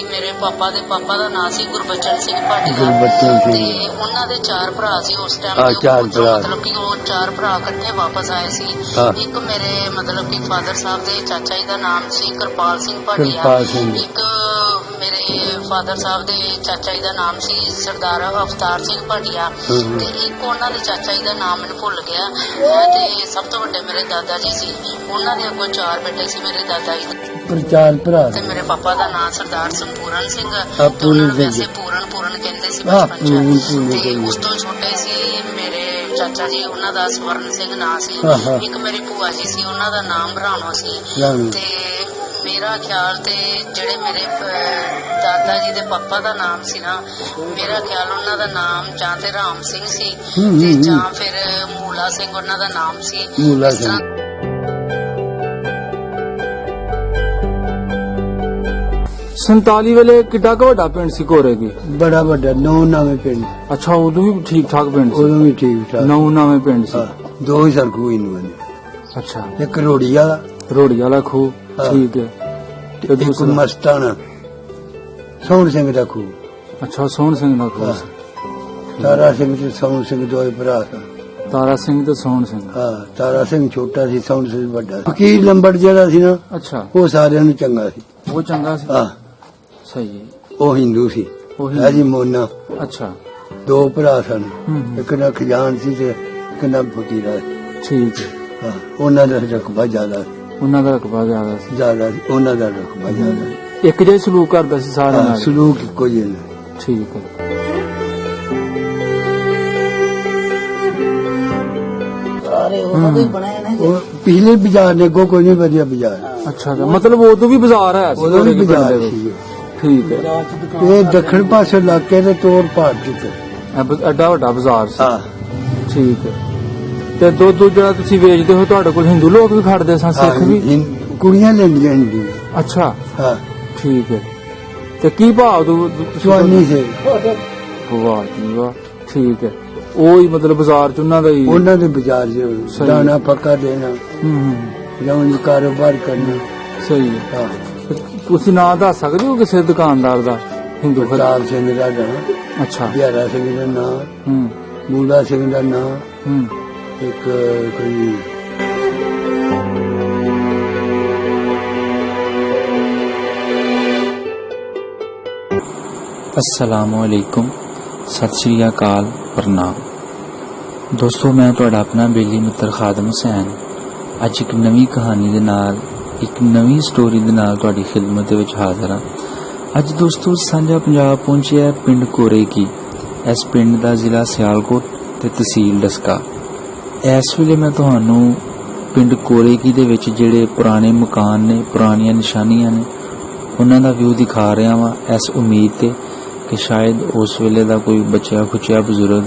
मेरे पापा दे पापा दा नाम सी गुरबचन सिंह भाटिया ते उन्हां दे 4 भरा सी उस टाइम मतलब कि वो 4 भरा इकट्ठे वापस आए सी। एक मेरे मतलब कि फादर साहब दे चाचा जी दा नाम सी कृपाल सिंह भाटिया, एक मेरे फादर साहब दे चाचा जी दा नाम सी सरदार अवतार सिंह भाटिया ते एक उन्हां दे चाचा जी दा नाम मैनूं भुल गया ते सब तो वड्डे मेरे दादा जी सी। उन्हां दे अगों 4 बेटे सी मेरे दादा जी ते मेरे पापा दा नाम सरदार संपूर्ण सिंह वैसे पूਰਨ कहंदे सी बचपन च ते उस तो छोटे सी मेरे चाचा जी उन्हां दा स्वर्ण सिंह नाम सी। एक मेरी भूआ जी सी उन्हां दा नाम राणो सी ते मेरा ख्याल ते जेड़े मेरे दादा जी दे पापा दा नाम सी ना मेरा ख्याल उन्हां दा नाम जां ते राम सिंह सी ते जां फिर मूला सिंह उन्हां दा नाम सी। 47 ਵੇਲੇ ਕਿੱਡਾ ਕੁ ਵੱਡਾ ਪਿੰਡ ਸੀ ਕੋਰੇ ਕੀ? ਬੜਾ ਵੱਡਾ ਨਵੇਂ ਪਿੰਡ। ਅੱਛਾ ਉਦੋਂ ਵੀ ਠੀਕ ਠਾਕ ਪਿੰਡ ਸੀ? ਉਦੋਂ ਵੀ ਠੀਕ ਠਾਕ ਨਵੇਂ ਪਿੰਡ ਸੀ। 2 ਹੀ ਸਰਕੂ ਹੀ ਨੂੰ। ਅੱਛਾ ਇੱਕ ਰੋੜੀ ਵਾਲਾ ਖੂਹ ਠੀਕ ਹੈ ਤੇ ਦੂਸਰਾ ਮਸਤਾਨਾ ਸੋਹਣ ਸਿੰਘ ਦਾ ਖੂਹ। ਅੱਛਾ ਸੋਹਣ ਸਿੰਘ ਦਾ ਖੂਹ। ਤਾਰਾ ਸਿੰਘ ਤੇ ਸੋਹਣ ਸਿੰਘ ਦੋਏ ਭਰਾ ਸਨ। ਤਾਰਾ ਸਿੰਘ ਤੇ ਸੋਹਣ ਸਿੰਘ। ਹਾਂ ਤਾਰਾ ਸਿੰਘ ਛੋਟਾ ਸੀ ਸੋਹਣ ਸਿੰਘ ਵੱਡਾ। ਫਕੀਰ ਲੰਬੜ ਜਿਹੜਾ ਸੀ ਨਾ ਅੱਛਾ ਉਹ ਸਾਰਿਆਂ ਨੂੰ ਚੰਗਾ ਸੀ। ਉਹ ਚੰਗਾ ਸੀ? ਹਾਂ ਸਹੀ ਹੈ। ਉਹ ਹਿੰਦੂ ਸੀ ਹੈ ਜੀ ਮੋਨਾ। ਅੱਛਾ 2 ਭਰਾ ਸਨ, ਇੱਕ ਦਾ ਖਜ਼ਾਨ ਸੀ ਤੇ ਇੱਕ ਦਾ ਫਕੀਰਾ। ਠੀਕ ਹੈ। ਹਾਂ ਉਹਨਾਂ ਦਾ ਰਕਬਾ ਜ਼ਿਆਦਾ ਸੀ। ਉਹਨਾਂ ਦਾ ਰਕਬਾ ਜ਼ਿਆਦਾ ਸੀ? ਉਹਨਾਂ ਦਾ ਰਕਬਾ ਜ਼ਿਆਦਾ। ਇੱਕ ਜਿਹਾ ਸਲੂਕ ਕਰਦਾ ਸੀ ਸਾਰਿਆਂ ਨਾਲ? ਸਲੂਕ ਇੱਕੋ ਜਿਹਾ। ਠੀਕ ਹੈ। ਪਿਛਲੇ ਬਾਜ਼ਾਰ ਨੇ ਕੋਈ ਨਹੀਂ ਵਧੀਆ ਬਾਜ਼ਾਰ। ਅੱਛਾ ਮਤਲਬ ਉਦੋਂ ਵੀ ਬਾਜ਼ਾਰ ਹੈ? ਉਦੋਂ ਵੀ ਬਾਜ਼ਾਰ ਸੀ। ਠੀਕ ਹੈ। ਇਹ ਦੱਖਣ ਪਾਸੇ ਇਲਾਕੇ ਦੇ ਤੋਰ ਪਹਾੜ ਚ ਐਡਾ ਵੱਡਾ ਬਾਜ਼ਾਰ ਸੀ? ਹਾਂ ਠੀਕ ਹੈ। ਤੇ ਦੁੱਧ ਜਿਹੜਾ ਤੁਸੀਂ ਵੇਚਦੇ ਹੋ ਤੁਹਾਡੇ ਕੋਲ ਹਿੰਦੂ ਲੋਕ ਵੀ ਖੜਦੇ ਸਨ? ਸਿੱਖ ਵੀ? ਕੁੜੀਆਂ ਲੈਂਦੀਆਂ ਹਿੰਦੂ। ਅੱਛਾ ਹਾਂ ਠੀਕ ਹੈ। ਤੇ ਕੀ ਭਾਅ ਚਵਾਨੀ ਸੇ? ਵਾਹ ਜੀ ਵਾਹ। ਠੀਕ ਹੈ। ਉਹ ਹੀ ਮਤਲਬ ਬਾਜ਼ਾਰ ਚ ਉਹਨਾਂ ਦੇ ਬਾਜ਼ਾਰ ਚ ਦਾਣਾ ਪੱਕਾ ਦੇਣਾ ਜਾਂ ਕਾਰੋਬਾਰ ਕਰਨਾ। ਸਹੀ ਹੈ। ਤੁਸੀਂ ਨਾਂ ਦੱਸ ਸਕਦੇ ਹੋ ਕਿਸੇ ਦੁਕਾਨਦਾਰ ਦਾ ਹਿੰਦੂ? ਪ੍ਰਤਾਪ ਸਿੰਘ ਦਾ ਨਾਂ। ਅੱਛਾ ਬਿਹਾਰਾ ਸਿੰਘ ਦਾ ਨਾਂ। ਮੂਲਾ ਸਿੰਘ ਦਾ ਨਾਂ। ਇੱਕ ਕੋਈ अस्सलामुअलैकुम, सत श्री अकाल, प्रणाम दोस्तों। मैं तुहाडा अपना बेली मित्र खादम हुसैन अज एक नवी कहानी दे नाल एक नवी स्टोरी दे नाल तुहाडी खिदमत विच हाज़र हां। अज दोस्तों सांझा पंजाब पहुंचे है पिंड कोरे की। इस पिंड दा जिला सियालकोट ते तहसील डस्का। इस वेले मैं तुहानू पिंड कोरे की दे विच जिहड़े पुराने मकान ने, पुरानियां निशानियां ने, उन्हां दा व्यू दिखा रहा वां इस उम्मीद ते कि शायद उस वेले दा कोई बचिया खुचिया बजुर्ग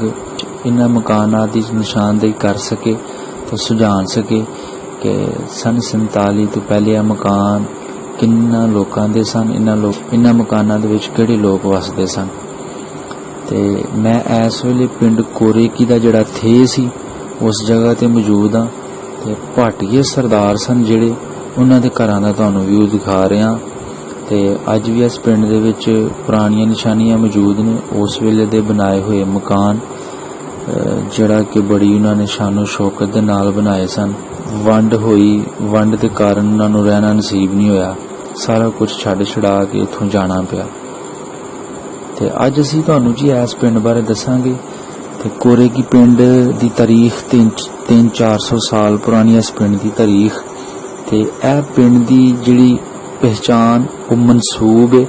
इन्हां मकानां दी निशानदेही कर सके तो सुझान सके कि सन 47 तो पहले आ मकान किन्ना लोकां दे सन, इन्हां मकानां दे विच किहड़े लोग वसदे सन। ते मैं इस वेले पिंड कोरेकी दा जिहड़ा थे सी उस जगह ते मौजूद हाँ ते भाटिये सरदार सन जिहड़े उन्हां दे घरां दा तुहानूं व्यू दिखा रहा। ते अज भी इस पिंड दे विच पुरानियां निशानियां मौजूद ने उस वेले दे बनाए हुए मकान जिहड़ा कि बड़ी उन्होंने शानो शौकत दे नाल बनाए सन। वंड होई, वंड दे कारण उन्होंने रहना नसीब नहीं होया, सारा कुछ छड्ड छड़ा के इत्थों जाना पिया। ते अज असीं तुहानूं जी इस पिंड बारे दस्सांगे। ते कोरेकी पिंड दी तारीख 300-400 साल पुरानी इस पिंड दी तारीख। ते इह पिंड दी जिहड़ी पहचान वो मनसूब है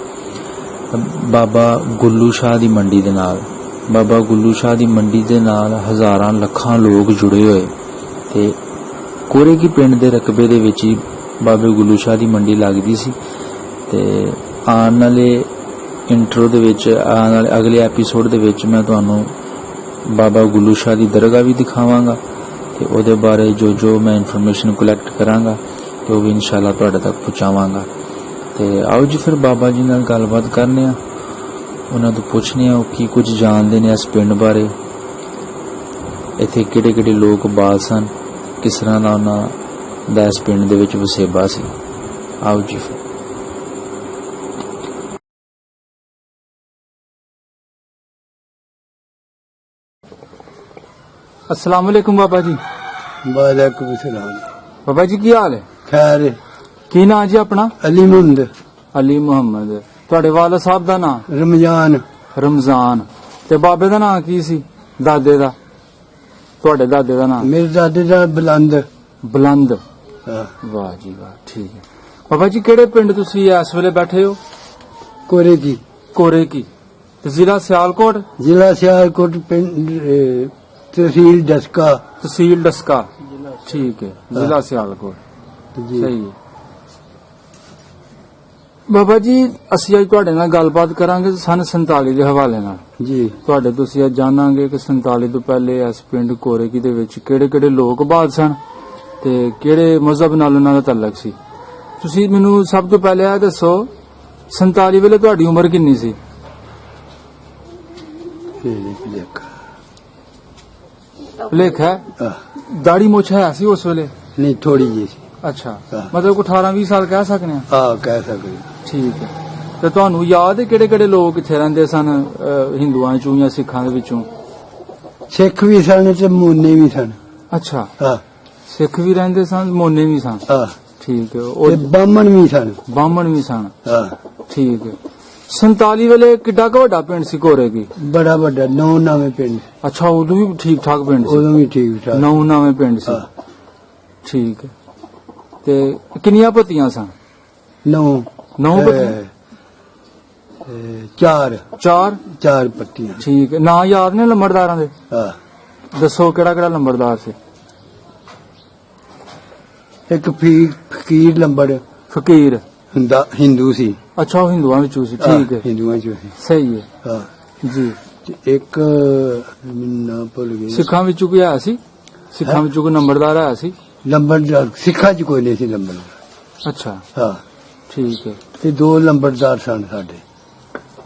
ਬਾਬਾ ਗੁੱਲੂ ਸ਼ਾਹ ਦੀ ਮੰਡੀ ਦੇ ਨਾਲ। ਬਾਬਾ ਗੁੱਲੂ ਸ਼ਾਹ ਦੀ ਮੰਡੀ ਦੇ ਨਾਲ ਹਜ਼ਾਰਾਂ ਲੱਖਾਂ ਲੋਕ ਜੁੜੇ ਹੋਏ ਤੇ ਕੋਰੇ ਕੀ ਪਿੰਡ ਦੇ ਰਕਬੇ ਦੇ ਵਿੱਚ ਹੀ ਬਾਬੇ ਗੁੱਲੂ ਸ਼ਾਹ ਦੀ ਮੰਡੀ ਲੱਗਦੀ ਸੀ। ਤੇ ਆਉਣ ਵਾਲੇ ਇੰਟਰੋ ਦੇ ਵਿੱਚ, ਆਉਣ ਵਾਲੇ ਅਗਲੇ ਐਪੀਸੋਡ ਦੇ ਵਿੱਚ ਮੈਂ ਤੁਹਾਨੂੰ ਬਾਬਾ ਗੁੱਲੂ ਸ਼ਾਹ ਦੀ ਦਰਗਾਹ ਵੀ ਦਿਖਾਵਾਂਗਾ ਤੇ ਉਹਦੇ ਬਾਰੇ ਜੋ ਮੈਂ ਇਨਫੋਰਮੇਸ਼ਨ ਕਲੈਕਟ ਕਰਾਂਗਾ ਤੇ ਉਹ ਵੀ ਇਨਸ਼ਾਅੱਲਾ ਤੁਹਾਡੇ ਤੱਕ ਪਹੁੰਚਾਵਾਂਗਾ। ਤੇ ਆਓ ਜੀ ਫਿਰ ਬਾਬਾ ਜੀ ਨਾਲ ਗੱਲਬਾਤ ਕਰਨੇ ਆ, ਉਹਨਾਂ ਤੋਂ ਪੁੱਛਨੇ ਆ ਉਹ ਕੀ ਕੁਝ ਜਾਣਦੇ ਨੇ ਇਸ ਪਿੰਡ ਬਾਰੇ, ਇੱਥੇ ਕਿਹੜੇ ਕਿਹੜੇ ਲੋਕ ਬਾਲ ਸਨ, ਕਿਸ ਤਰ੍ਹਾਂ ਦਾ ਉਹਨਾਂ ਦਾ ਇਸ ਪਿੰਡ ਦੇ ਵਿੱਚ ਵਸੇਬਾ ਸੀ। ਆਓ ਜੀ ਫਿਰ। अस्सलाम वालेकुम बाबा जी। वालेकुम सलाम। बाबा जी की हाल है? खैर की नाम जी अपना? अली मुंद अली मुहम्मद। ਤੁਹਾਡੇ ਵਾਲਾ ਸਾਹਿਬ ਦਾ ਨਾਮ? रमजान। ਰਮਜ਼ਾਨ। ਤੇ ਬਾਬੇ ਦਾ ਨਾਮ ਕੀ ਸੀ? ਦਾਦੇ ਦਾ? ਤੁਹਾਡੇ ਦਾਦੇ ਦਾ ਨਾਮ? मेरे दादे दा बुलंद। ਬੁਲੰਦ। हाँ। ਵਾਹ ਜੀ ਵਾਹ, ਠੀਕ ਹੈ। ਬਾਬਾ ਜੀ ਕਿਹੜੇ ਪਿੰਡ ਤੁਸੀਂ ਇਸ ਵੇਲੇ ਬੈਠੇ ਹੋ? कोरे की ਕੋਰੇ ਕੀ ਤੇ ਜ਼ਿਲ੍ਹਾ ਸਿਆਲਕੋਟ, जिला सियालकोट पिंड तहसील डस्का ਤਹਿਸੀਲ ਡਸਕਾ। ਠੀਕ ਹੈ, ਜ਼ਿਲ੍ਹਾ ਸਿਆਲਕੋਟ। जी। ਸਹੀ ਹੈ। ਬਾਬਾ ਜੀ ਅਸੀਂ ਅੱਜ ਤੁਹਾਡੇ ਨਾਲ ਗੱਲਬਾਤ ਕਰਾਂਗੇ ਸਨ 47 ਦੇ ਹਵਾਲੇ ਨਾਲ। जी। ਤੁਹਾਡੇ ਤੋਂ ਅਸੀਂ ਅੱਜ ਜਾਣਾਂਗੇ ਕਿ 47 ਤੋਂ ਪਹਿਲੇ ਇਸ ਪਿੰਡ ਕੋਰੇਕੀ ਦੇ ਵਿੱਚ ਕਿਹੜੇ ਕਿਹੜੇ ਲੋਕ ਬਾਦ ਸਨ ਤੇ ਕਿਹੜੇ ਮਜ਼ਹਬ ਨਾਲ ਉਹਨਾਂ ਦਾ ਤਾਲੁਕ ਸੀ। ਤੁਸੀਂ ਮੈਨੂੰ ਸਭ ਤੋਂ ਪਹਿਲੇ ਇਹ ਦੱਸੋ 47 ਵੇਲੇ ਤੁਹਾਡੀ ਉਮਰ ਕਿੰਨੀ ਸੀ? ਲੇਖਾ हाँ। ਦਾੜੀ ਮੁੱਛ ਹੈ ਸੀ ਉਸ ਵੇਲੇ? नहीं थोड़ी जी सी। ਅੱਛਾ, ਹਾਂ। ਮਤਲਬ ਕੋ 18-20 ਸਾਲ ਕਹਿ ਸਕਨੇ ਆ। हाँ कह सकते। ਠੀਕ ਹੈ। ਤੇ ਤੁਹਾਨੂੰ ਯਾਦ ਹੈ ਕਿਹੜੇ ਕਿਹੜੇ ਲੋਕ ਇੱਥੇ ਰਹਿੰਦੇ ਸਨ, ਹਿੰਦੂਆਂ ਚੋਂ ਜਾਂ ਸਿੱਖਾਂ ਦੇ ਵਿੱਚੋਂ? सिख भी सन ते मोने भी सन। ਅੱਛਾ, हाँ। ਸਿੱਖ ਵੀ ਰਹਿੰਦੇ ਸਨ, ਮੋਨੇ ਵੀ ਸਨ। हाँ। ਠੀਕ ਹੈ। ते ਉਹ बामन भी सन। ਬਾਹਮਣ ਵੀ ਸਨ। हाँ। ਠੀਕ ਹੈ। 47 ਵੇਲੇ ਕਿੱਡਾ ਕੁ ਵੱਡਾ ਪਿੰਡ ਸੀ ਕੋਰੇਕੀ? बड़ा बड़ा नौ नावे पिंड। ਅੱਛਾ, ਉਦੋਂ ਵੀ ਠੀਕ ਠਾਕ ਪਿੰਡ ਸੀ? उदों भी ठीक ठाक। ਨੌ ਨਵੇਂ ਪਿੰਡ ਸੀ। हाँ। ਠੀਕ ਹੈ। ਤੇ ਕਿੰਨੀਆਂ ਪਤੀਆਂ ਸਨ? नौ। ਨੌ ਪਤੀਆਂ? चार। ਚਾਰ। चार पत्तियां। ਠੀਕ ਹੈ। ਨਾਂ ਯਾਦ ਨੇ ਲੰਬੜਦਾਰਾਂ ਦੇ? हाँ। ਦੱਸੋ ਕਿਹੜਾ ਕਿਹੜਾ ਲੰਬੜਦਾਰ ਸੀ? एक फकीर लंबड़ ਫਕੀਰ। हिंदू सी। ਅੱਛਾ, ਉਹ ਹਿੰਦੂਆਂ ਵਿੱਚੋਂ ਸੀ। ਠੀਕ ਹੈ, हिंदुओं चो सी। ਸਹੀ ਹੈ हाँ। ਜੀ। ते एक ना भुल गए। ਸਿੱਖਾਂ ਵਿੱਚੋਂ ਕੋਈ ਆਇਆ ਸੀ? ਸਿੱਖਾਂ ਵਿੱਚੋਂ ਕੋਈ ਨੰਬਰਦਾਰ ਆਇਆ ਸੀ? लंबड़दार सिखा च कोई नहीं सी लंबड़दार। ਅੱਛਾ, हाँ। ਠੀਕ ਹੈ। ते दो लंबड़दार सन साडे।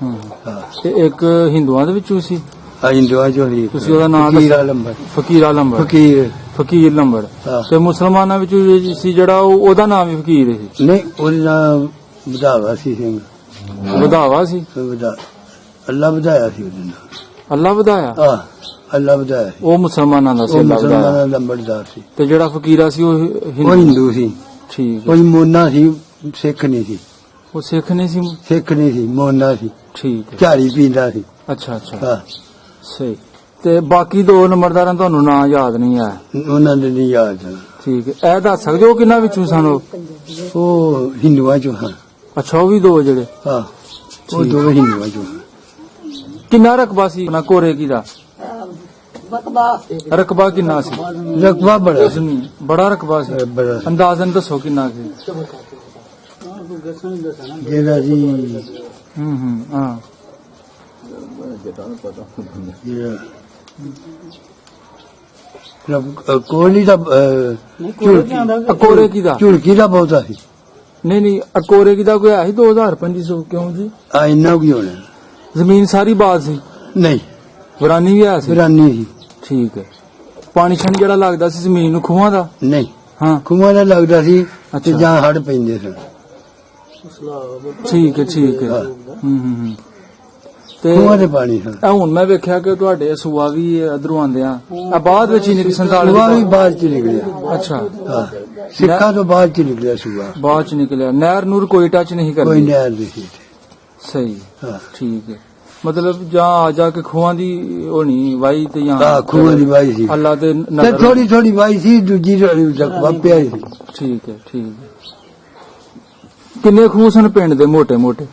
ਹਾਂ। हाँ। ਤੇ ਇੱਕ ਹਿੰਦੂਆਂ ਦੇ ਵਿੱਚੋਂ ਸੀ? हिंदुओं चो ही ਤੁਸੀਂ ਉਹਦਾ ਨਾਮ फकीरा ਦੱਸੋ। लंबड़। ਫਕੀਰਾ ਲੰਬੜ। फकीर। ਫਕੀਰ ਲੰਬੜ। ਹਾਂ। ਤੇ ਮੁਸਲਮਾਨਾਂ ਵਿੱਚੋਂ ਸੀ ਜਿਹੜਾ ਉਹਦਾ ਨਾਮ ਵੀ ਫਕੀਰ ਸੀ? नहीं ओदा ਵਧਾਵਾ ਸੀ ਸਿੰਘ। ਵਧਾਵਾ ਸੀ? ਅੱਲਾ ਵਧਾਇਆ ਸੀ ਉਹਦੇ ਨਾਲ। ਅੱਲਾ ਵਧਾਇਆ? ਹਾਂ, ਅੱਲਾ ਵਧਾਇਆ ਸੀ। ਉਹ ਮੁਸਲਮਾਨਾਂ ਦਾ ਸੀ? ਉਹ ਅੱਲਾ ਵਧਾਇਆ। ਮੁਸਲਮਾਨਾਂ ਦਾ ਲੰਬੜਦਾਰ ਸੀ। ਤੇ ਜਿਹੜਾ ਫਕੀਰਾ ਸੀ ਉਹ ਉਹ ਹਿੰਦੂ ਸੀ। ਠੀਕ ਉਹ ਹੈ। ਮੋਨਾ ਸੀ, ਸਿੱਖ ਨਹੀਂ ਸੀ। ਉਹ ਸਿੱਖ ਨਹੀਂ ਸੀ? ਸਿੱਖ ਨਹੀਂ ਸੀ, ਮੋਨਾ ਸੀ। ਠੀਕ ਹੈ। ਝਾੜੀ ਪੀਂਦਾ ਸੀ। ਅੱਛਾ ਅੱਛਾ, ਹਾਂ। ਸਹੀ। ਤੇ ਬਾਕੀ ਦੋ ਨੰਬਰਦਾਰਾਂ ਤੁਹਾਨੂੰ ਨਾਂ ਯਾਦ ਨਹੀਂ ਆ? ਉਹਨਾਂ ਦੇ ਨਹੀਂ ਯਾਦ। ਠੀਕ ਹੈ। ਇਹ ਦੱਸ ਸਕਦੇ ਹੋ ਕਿੰਨਾ ਵਿੱਚੋਂ ਸਨ ਉਹ? ਉਹ ਹਿੰਦੂਆਂ ਚੋਂ ਹਨ। ਅੱਛਾ, ਉਹ ਵੀ ਦੋ ਜਿਹੜੇ? ਹਾਂ, ਉਹ ਠੀਕ। ਦੋ ਹਿੰਦੂਆਂ ਚੋਂ ਹਨ। ਕਿੰਨਾ ਰਕਬਾ ਸੀ ਆਪਣਾ ਕੋਰੇਕੀ ਦਾ? ਰਕਬਾ ਕਿੰਨਾ ਸੀ? ਰਕਬਾ ਬੜਾ ਸੀ। ਜ਼ਮੀਨ ਬੜਾ ਰਕਬਾ ਸੀ? ਬੜਾ ਸੀ। ਅੰਦਾਜ਼ਨ ਦੱਸੋ ਕਿੰਨਾ ਸੀ? ਜਿਹੜਾ ਜੀ ਹਾਂ। ਜਿਹੜਾ ਕੋਹਲੀ ਦਾ ਕੋਰੇਕੀ ਦਾ? ਝੁਲਕੀ ਦਾ ਬਹੁਤਾ ਸੀ। ਨਹੀਂ ਨਹੀਂ, ਕੋਰੇਕੀ ਦਾ ਕੋਈ ਆਇਆ ਸੀ 2500? ਕਿਉਂ ਜੀ? ਆ ਇੰਨਾ ਕੀ ਹੋਣਾ? ਜ਼ਮੀਨ ਸਾਰੀ ਬਾਦ ਸੀ? ਨਹੀਂ, ਵਿਰਾਨੀ ਵੀ ਆਇਆ ਸੀ? ਵਿਰਾਨੀ ਸੀ। ਠੀਕ ਹੈ। ਪਾਣੀ ਛਣ ਜਿਹੜਾ ਲੱਗਦਾ ਸੀ ਜ਼ਮੀਨ ਨੂੰ ਖੂਹਾਂ ਦਾ? ਨਹੀਂ, ਹਾਂ। ਖੂਹਾਂ ਦਾ ਲੱਗਦਾ ਸੀ ਤੇ ਅੱਛਾ। ਜਾਂ ਹੜ ਪੈਂਦੇ ਸਨ। ਠੀਕ ਹੈ ਠੀਕ ਹੈ। ਹਾਂ। ਹੂੰ। ਤੇ ਖੂਹਾਂ ਦੇ ਪਾਣੀ ਸਨ। ਇਹ ਹੁਣ ਮੈਂ ਵੇਖਿਆ ਕਿ ਤੁਹਾਡੇ ਸੂਆ ਵੀ ਇਧਰੋਂ ਆਉਂਦੇ ਆ, ਆ ਬਾਅਦ ਵਿੱਚ ਹੀ ਨਿਕਲ 47? ਸੂਆ ਵੀ ਬਾਅਦ ਚ ਨਿਕਲਿਆ। ਅੱਛਾ, ਹਾਂ, ਸਿੱਖਾਂ ਤੋਂ ਬਾਅਦ ਚ ਨਿਕਲਿਆ ਸੂਆ। ਬਾਅਦ ਚ ਨਿਕਲਿਆ। ਨਹਿਰ ਨੂਰ ਕੋਈ ਟੱਚ ਨਹੀਂ ਕੋਈ ਕਰਦੀ? ਨਹਿਰ ਨਹੀਂ ਸੀ ਇੱਥੇ। ਸਹੀ। ਹਾਂ। ਠੀਕ ਹੈ। ਮਤਲਬ ਜਾਂ ਆ ਜਾ ਕੇ ਖੂਹਾਂ ਦੀ ਹੋਣੀ ਵਾਈ ਤੇ ਜਾਂ ਹਾਂ, ਖੂਹਾਂ ਦੀ ਵਾਈ ਸੀ। ਅੱਲਾ ਦੇ ਤੇ ਨਜ਼ਰ? ਥੋੜੀ ਥੋੜੀ ਵਾਈ ਸੀ, ਦੂਜੀ ਰਕਬਾ ਪਿਆ ਸੀ। ਠੀਕ ਹੈ ਠੀਕ ਹੈ। ਕਿੰਨੇ ਖੂਹ ਸਨ ਪਿੰਡ ਦੇ ਮੋਟੇ ਮੋਟੇ?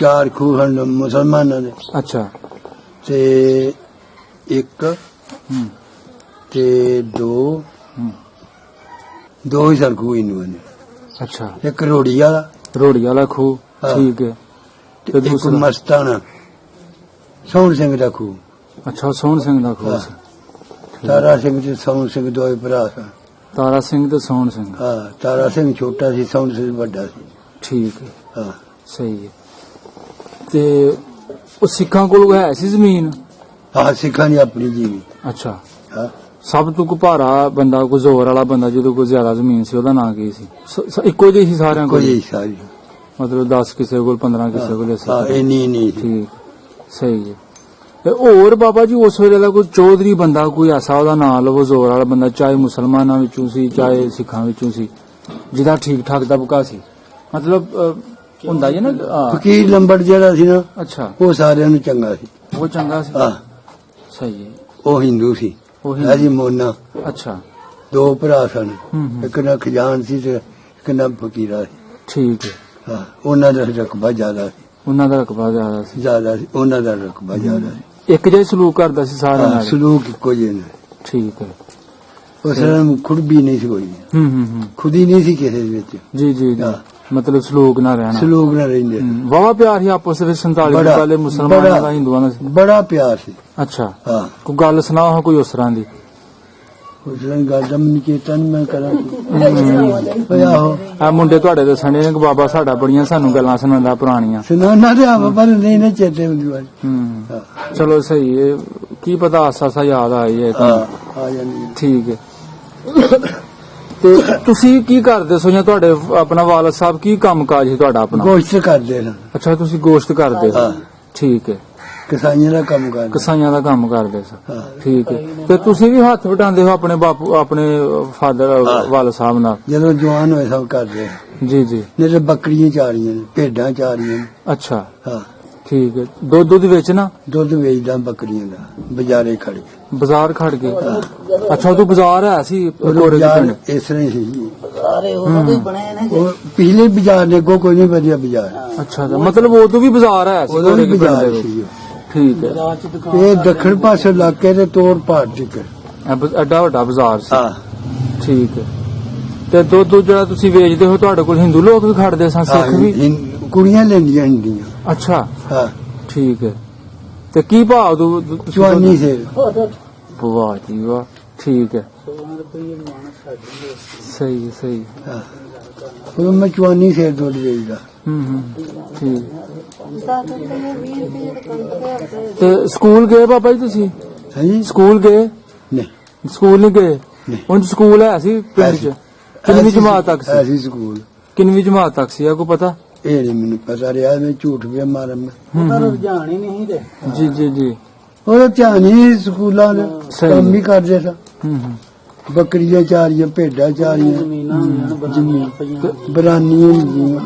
4 ਖੂਹ ਹਨ ਮੁਸਲਮਾਨਾਂ ਦੇ ਅੱਛਾ ਤੇ 1 ਤੇ 2 ਹੀ ਸਨ ਖੂਹ ਹਿੰਦੂਆਂ ਦੇ। ਅੱਛਾ ਇੱਕ ਰੋੜੀ ਵਾਲਾ ਰੋੜੀ ਵਾਲਾ ਖੂਹ ਹਾਂ। ਠੀਕ ਹੈ ਤੇ ਤੇ ਇੱਕ ਦੂਸਰਾ ਮਸਤਾਨਾ ਸੋਹਣ ਸਿੰਘ ਦਾ ਖੂਹ। ਅੱਛਾ ਸੋਹਣ ਸਿੰਘ ਦਾ ਖੂਹ ਸੀ। ਤਾਰਾ ਸਿੰਘ ਤੇ ਸੋਹਣ ਸਿੰਘ ਦੋਏ ਭਰਾ ਸਨ। ਤਾਰਾ ਸਿੰਘ ਤੇ ਸੋਹਣ ਸਿੰਘ ਹਾਂ ਤਾਰਾ ਸਿੰਘ ਛੋਟਾ ਸੀ, ਸੋਹਣ ਸਿੰਘ ਵੱਡਾ ਸੀ। ਠੀਕ ਹੈ ਹਾਂ ਸਹੀ ਹੈ। ਤੇ ਉਹ ਸਿੱਖਾਂ ਕੋਲ ਹੈ ਸੀ ਜ਼ਮੀਨ? ਹਾਂ ਸਿੱਖਾਂ ਦੀ ਆਪਣੀ ਜੀਵੀ। ਅੱਛਾ ਹਾਂ ਸਭ ਤੋਂ ਕੋ ਭਾਰਾ ਬੰਦਾ, ਕੋਈ ਜ਼ੋਰ ਵਾਲਾ ਬੰਦਾ ਜਿਹਦੇ ਕੋਲ ਜ਼ਿਆਦਾ ਜ਼ਮੀਨ ਸੀ, ਉਹਦਾ ਨਾਂ ਕੀ ਸੀ? ਇੱਕੋ ਜਿਹੀ ਸੀ ਸਾਰਿਆਂ ਕੋਲ? ਕੋਈ ਸਾਰੀ। ਮਤਲਬ 10 ਕਿਸੇ ਕੋਲ, 15 ਕਿਸੇ ਕੋਲ ਐਸੀ? ਹਾਂ ਇੰਨੀ ਨਹੀਂ ਸੀ। ਠੀਕ ਸਹੀ ਹੈ। ਤੇ ਹੋਰ ਬਾਬਾ ਜੀ ਉਸ ਵੇਲੇ ਦਾ ਕੋਈ ਚੌਧਰੀ ਬੰਦਾ, ਕੋਈ ਐਸਾ ਉਹਦਾ ਨਾਂ ਲਵੋ ਜ਼ੋਰ ਵਾਲਾ ਬੰਦਾ, ਚਾਹੇ ਮੁਸਲਮਾਨਾਂ ਵਿੱਚੋਂ ਸੀ ਚਾਹੇ ਸਿੱਖਾਂ ਵਿੱਚੋਂ ਸੀ, ਜਿਹਦਾ ਠੀਕ ਠਾਕ ਦਬਕਾ ਸੀ? ਮਤਲਬ ਹੁੰਦਾ ਹੀ ਨਾ ਫਕੀਰ ਲੰਬੜ ਜਿਹੜਾ ਸੀ ਨਾ, ਅੱਛਾ ਉਹ ਸਾਰਿਆਂ ਨੂੰ ਚੰਗਾ ਸੀ। ਉਹ ਚੰਗਾ ਸੀ। ਹਾਂ ਸਹੀ ਹੈ। ਉਹ ਹਿੰਦੂ ਸੀ। ਉਹ ਹੈ ਜੀ ਮੋਨਾ। ਅੱਛਾ 2 ਭਰਾ ਸਨ, ਹੂੰ। ਇੱਕ ਨਾ ਖਜ਼ਾਨ ਸੀ ਤੇ ਇੱਕ ਨਾ ਫਕੀਰਾ ਸੀ। ਠੀਕ ਹੈ। ਹਾਂ ਉਹਨਾਂ ਦਾ ਰਕਬਾ ਜ਼ਿਆਦਾ ਸੀ। ਉਹਨਾਂ ਦਾ ਰਕਬਾ ਜ਼ਿਆਦਾ ਸੀ। ਜ਼ਿਆਦਾ ਸੀ ਉਹਨਾਂ ਦਾ ਰਕਬਾ ਜ਼ਿਆਦਾ ਸੀ। ਇੱਕ ਜਿਹਾ ਸਲੂਕ ਕਰਦਾ ਸੀ ਸਾਰਿਆਂ ਹਾਂ, ਨਾਲ? ਸਲੂਕ ਇੱਕੋ ਜਿਹੇ ਨੇ। ਠੀਕ ਹੈ। ਉਸ ਨੂੰ ਖੁਰਬੀ ਨਹੀਂ ਸੀ ਹੋਈ, ਹੂੰ ਖੁਦੀ ਨਹੀਂ ਸੀ ਕਿਸੇ ਦੇ ਵਿੱਚ। ਜੀ ਜੀ ਜੀ ਹਾਂ। ਮਤਲਬ ਸਲੂਕ ਨਾ ਰਹਿਣਾ। ਸਲੂਕ ਨਾ ਰਹਿੰਦੇ। ਵਾਵਾ ਪਿਆਰ ਹੀ ਆਪਸ ਵਿੱਚ 47 ਤੋਂ ਬੜਾ- ਪਹਿਲੇ ਮੁਸਲਮਾਨਾਂ ਬੜਾ- ਦਾ ਹਿੰਦੂਆਂ ਦਾ ਸੀ? ਬੜਾ ਪਿਆਰ ਸੀ। ਅੱਛਾ ਹਾਂ ਕੋਈ ਗੱਲ ਸੁਣਾਓ ਕੋਈ ਉਸ ਤਰ੍ਹਾਂ ਦੀ? ਉਸ ਨੂੰ ਗੱਲ ਦਾ ਮੈਨੂੰ ਚੇਤਾ ਨਹੀਂ, ਮੈਂ ਕਰਾਂ ਕੀ ਆਹੋ ਆ ਮੁੰਡੇ ਤੁਹਾਡੇ ਦੱਸਣੇ ਨੇ ਕਿ ਬਾਬਾ ਸਾਡਾ ਬੜੀਆਂ ਸਾਨੂੰ ਗੱਲਾਂ ਸੁਣਾਉਂਦਾ ਪੁਰਾਣੀਆਂ। ਸੁਣਾਉਣਾ ਤੇ ਆਵਾ ਪਰ ਨਹੀਂ ਨਾ ਚੇਤੇ ਹੁੰਦੀ ਵਾਰ। ਹੂੰ ਚਲੋ ਸਹੀ ਹੈ, ਕੀ ਪਤਾ ਆਸਾ ਆਸਾ ਯਾਦ ਆਈ ਹੈ ਹਾਂ ਤੁਹਾਨੂੰ। ਆ ਜਾਂਦੀ ਹੈ। ਠੀਕ ਹੈ। ਤੇ ਤੁਸੀਂ ਕੀ ਕਰਦੇ ਸੋ ਜਾਂ ਤੁਹਾਡੇ ਆਪਣਾ ਵਾਲਦ ਸਾਹਿਬ ਕੀ ਕੰਮ ਕਾਜ ਸੀ ਤੁਹਾਡਾ ਆਪਣਾ? ਗੋਸ਼ਤ ਕਰਦੇ ਨੇ। ਅੱਛਾ ਤੁਸੀਂ ਗੋਸ਼ਤ ਕਰਦੇ ਹੋ? ਹਾਂ। ਠੀਕ ਹੈ। ਕਸਾਈਆਂ ਦਾ ਕੰਮ ਕਰਦੇ। ਕਸਾਈਆਂ ਦਾ ਕੰਮ ਕਰਦੇ ਸੋ? ਹਾਂ। ਠੀਕ ਹੈ। ਤੇ ਤੁਸੀਂ ਵੀ ਹੱਥ ਵਟਾਉਂਦੇ ਹੋ ਆਪਣੇ ਬਾਪੂ, ਆਪਣੇ ਫਾਦਰ ਵਾਲਦ ਸਾਹਿਬ ਨਾਲ? ਜਦੋਂ ਜਵਾਨ ਹੋਏ ਸਭ ਕਰਦੇ। ਜੀ ਜੀ। ਨਹੀਂ ਤੇ ਬੱਕਰੀਆਂ ਚਾਰੀਆਂ ਨੇ, ਭੇਡਾਂ ਚਾਰੀਆਂ ਨੇ। ਅੱਛਾ ਹਾਂ ਠੀਕ ਹੈ। ਦੁੱਧ ਵੇਚਣਾ? ਦੁੱਧ ਵੇਚਦਾ ਬੱਕਰੀਆਂ ਦਾ ਬਾਜ਼ਾਰੇ ਖੜ ਕੇ। ਬਾਜ਼ਾਰ ਖੜ ਕੇ? ਅੱਛਾ ਉਦੋਂ ਬਾਜ਼ਾਰ ਹੈ ਸੀ ਕੋਰੇ ਦੇ ਬਾਜ਼ਾਰ ਪਿੰਡ? ਇਸ ਤਰ੍ਹਾਂ ਹੀ ਸੀ। ਉਹ ਪਿਛਲੇ ਬਾਜ਼ਾਰ ਨੇ ਕੋਈ ਨਹੀਂ ਵਧੀਆ ਬਾਜ਼ਾਰ। ਅੱਛਾ ਤਾਂ ਮਤਲਬ ਉਦੋਂ ਵੀ ਬਾਜ਼ਾਰ ਹੈ ਸੀ ਉਦੋਂ ਕੋਰੇ ਵੀ ਦੇ ਪਿੰਡ ਬਾਜ਼ਾਰ ਦੇ ਵਿੱਚ? ਸੀ। ਠੀਕ ਹੈ। ਇਹ ਦੱਖਣ ਪਾਸੇ ਇਲਾਕੇ ਦੇ ਤੋੜ ਪਹਾੜ ਟਿਕ। ਐਡਾ ਵੱਡਾ ਬਾਜ਼ਾਰ ਸੀ? ਹਾਂ ਠੀਕ ਹੈ। ਤੇ ਦੁੱਧ ਜਿਹੜਾ ਤੁਸੀਂ ਵੇਚਦੇ ਹੋ ਤੁਹਾਡੇ ਕੋਲ ਹਿੰਦੂ ਲੋਕ ਵੀ ਖੜਦੇ ਸਨ, ਸਿੱਖ ਵੀ? ਕੁੜੀਆਂ ਲੈਂਦੀਆਂ ਹੁੰਦੀਆਂ। ਅੱਛਾ ਹਾਂ ਠੀਕ ਹੈ। ਤੇ ਕੀ ਭਾਅ ਚਵਾਨੀ ਸੇ। ਵਾਹ ਜੀ ਵਾਹ। ਠੀਕ ਹੈ। ਸਹੀ ਹੈ ਸਹੀ। ਹਾਂ ਉਹ ਮੈਂ ਚਵਾਨੀ ਸੇ ਦੁੱਧ ਵੇਚਦਾ। ਠੀਕ। ਤੇ ਸਕੂਲ ਗਏ ਬਾਬਾ ਜੀ ਤੁਸੀਂ? ਹਾਂਜੀ ਸਕੂਲ ਗਏ? ਨਹੀਂ ਸਕੂਲ ਨਹੀਂ ਗਏ? ਨਹੀਂ। ਉਂਝ ਸਕੂਲ ਹੈ ਸੀ ਪਿੰਡ ਚ? ਕਿੰਨਵੀਂ ਜਮਾਤ ਤੱਕ ਸੀ? ਐਸੀ ਸਕੂਲ ਕਿੰਨਵੀਂ ਜਮਾਤ ਤੱਕ ਸੀ, ਕੋਈ ਪਤਾ? ਇਹ ਨਹੀਂ ਮੈਨੂੰ ਪਤਾ ਰਿਹਾ, ਮੈਂ ਝੂਠ ਵੀ ਮਾਰਾਂ ਮੈਂ। ਉਹਦਾ ਰੁਝਾਨ ਹੀ ਨਹੀਂ ਤੇ। ਜੀ ਜੀ ਜੀ। ਉਹਦਾ ਧਿਆਨ ਹੀ ਸਕੂਲਾਂ ਨੇ ਸਹੀ ਕੰਮ ਹੈ। ਹੀ ਕਰਦੇ ਸਨ। ਬੱਕਰੀਆਂ ਚਾਰੀਆਂ, ਭੇਡਾਂ ਚਾਰੀਆਂ, ਬਰਾਨੀਆਂ ਹੁੰਦੀਆਂ।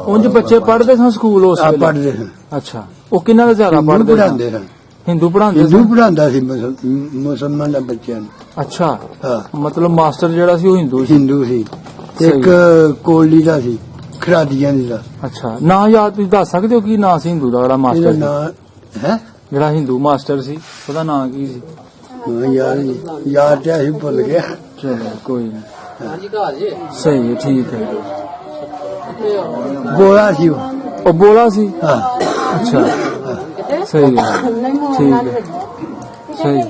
ਉਂਝ ਬੱਚੇ ਪੜ੍ਹਦੇ ਸਨ ਸਕੂਲ ਉਸ ਆ ਵੇਲੇ? ਪੜ੍ਹਦੇ ਸਨ। ਅੱਛਾ ਉਹ ਕਿੰਨਾ ਦਾ ਜ਼ਿਆਦਾ ਪੜ੍ਹਦੇ ਪੜ੍ਹਾਉਂਦੇ ਸਨ। ਹਿੰਦੂ ਪੜ੍ਹਾਉਂਦੇ ਹਿੰਦੂ ਸਨ? ਪੜ੍ਹਾਉਂਦਾ ਸੀ ਮੁਸਲਮਾਨ ਦੇ ਬੱਚਿਆਂ ਨੂੰ। ਅੱਛਾ ਹਾਂ ਮਤਲਬ ਮਾਸਟਰ ਜਿਹੜਾ ਸੀ ਉਹ ਹਿੰਦੂ ਸੀ? ਹਿੰਦੂ ਸੀ। ਇੱਕ ਕੋਲੀ ਦਾ ਸੀ, ਖਰਾਦੀਆਂ ਦੀ ਦਾ। ਅੱਛਾ ਨਾਂ ਯਾਦ ਤੁਸੀਂ ਦੱਸ ਸਕਦੇ ਹੋ ਕੀ ਨਾਂ ਸੀ ਹਿੰਦੂ ਦਾ ਜਿਹੜਾ ਇਹਦਾ ਮਾਸਟਰ ਸੀ? ਨਾਂ ਹੈ ਜਿਹੜਾ ਹਿੰਦੂ ਮਾਸਟਰ ਸੀ ਉਹਦਾ ਨਾਂ ਕੀ ਸੀ? ਯਾਰ ਤੇ ਅਸੀਂ ਭੁੱਲ ਗਿਆ। ਚਲੋ ਕੋਈ ਨਹੀਂ। ਸਹੀ ਹੈ ਠੀਕ ਹੈ। ਗੋਲਾ ਸੀ ਉਹ। ਉਹ ਬੋਲਾ ਸੀ? ਹਾਂ ਅੱਛਾ ਸਹੀ ਹੈ ਠੀਕ ਹੈ ਸਹੀ।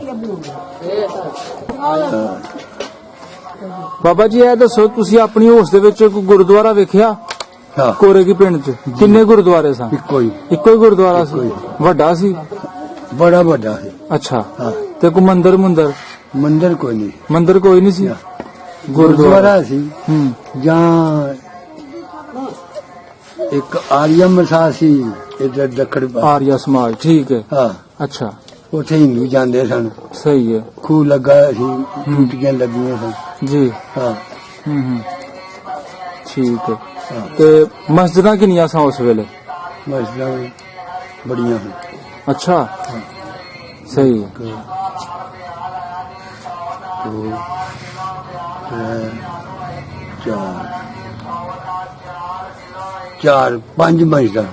ਬਾਬਾ ਜੀ ਇਹ ਦੱਸੋ ਤੁਸੀਂ ਆਪਣੀ ਹੋਸ਼ ਦੇ ਵਿੱਚ ਕੋਈ ਗੁਰਦੁਆਰਾ ਵੇਖਿਆ ਹਾਂ ਕੋਰੇ ਕੀ ਪਿੰਡ ਚ? ਕਿੰਨੇ ਗੁਰਦੁਆਰੇ ਸਨ? ਇੱਕੋ ਹੀ ਇੱਕੋ ਹੀ ਗੁਰਦੁਆਰਾ ਸੀ? ਵੱਡਾ ਸੀ? ਬੜਾ ਵੱਡਾ ਸੀ। ਅੱਛਾ ਹਾਂ ਤੇ ਕੋਈ ਮੰਦਿਰ ਮੰਦਿਰ ਕੋਈ ਨਹੀਂ। ਮੰਦਿਰ ਕੋਈ ਨਹੀਂ ਸੀ? ਗੁਰਦੁਆਰਾ ਸੀ ਹੂੰ ਜਾਂ ਇੱਕ ਆਰੀਆ ਮਸਾ ਸੀ ਇਧਰ ਦੱਖਣ ਪਾਸੇ। ਆਰੀਆ ਸਮਾਜ ਠੀਕ ਹੈ। ਹਾਂ ਅੱਛਾ ਉੱਥੇ ਹਿੰਦੂ ਜਾਂਦੇ ਸਨ। ਸਹੀ ਹੈ ਖੂਹ ਲੱਗਾ ਸੀ, ਟੂਟੀਆਂ ਲੱਗੀਆਂ ਸਨ। ਜੀ। ਹਾਂ ਠੀਕ ਹੈ। ਹਾਂ ਤੇ ਮਸਜਿਦਾਂ ਕਿੰਨੀਆਂ ਸਨ ਉਸ ਵੇਲੇ? ਮਸਜਿਦਾਂ ਬੜੀਆਂ ਹਨ। ਅੱਛਾ ਸਹੀ ਹੈ। 2 3 4 5 ਮਸਜਿਦਾਂ।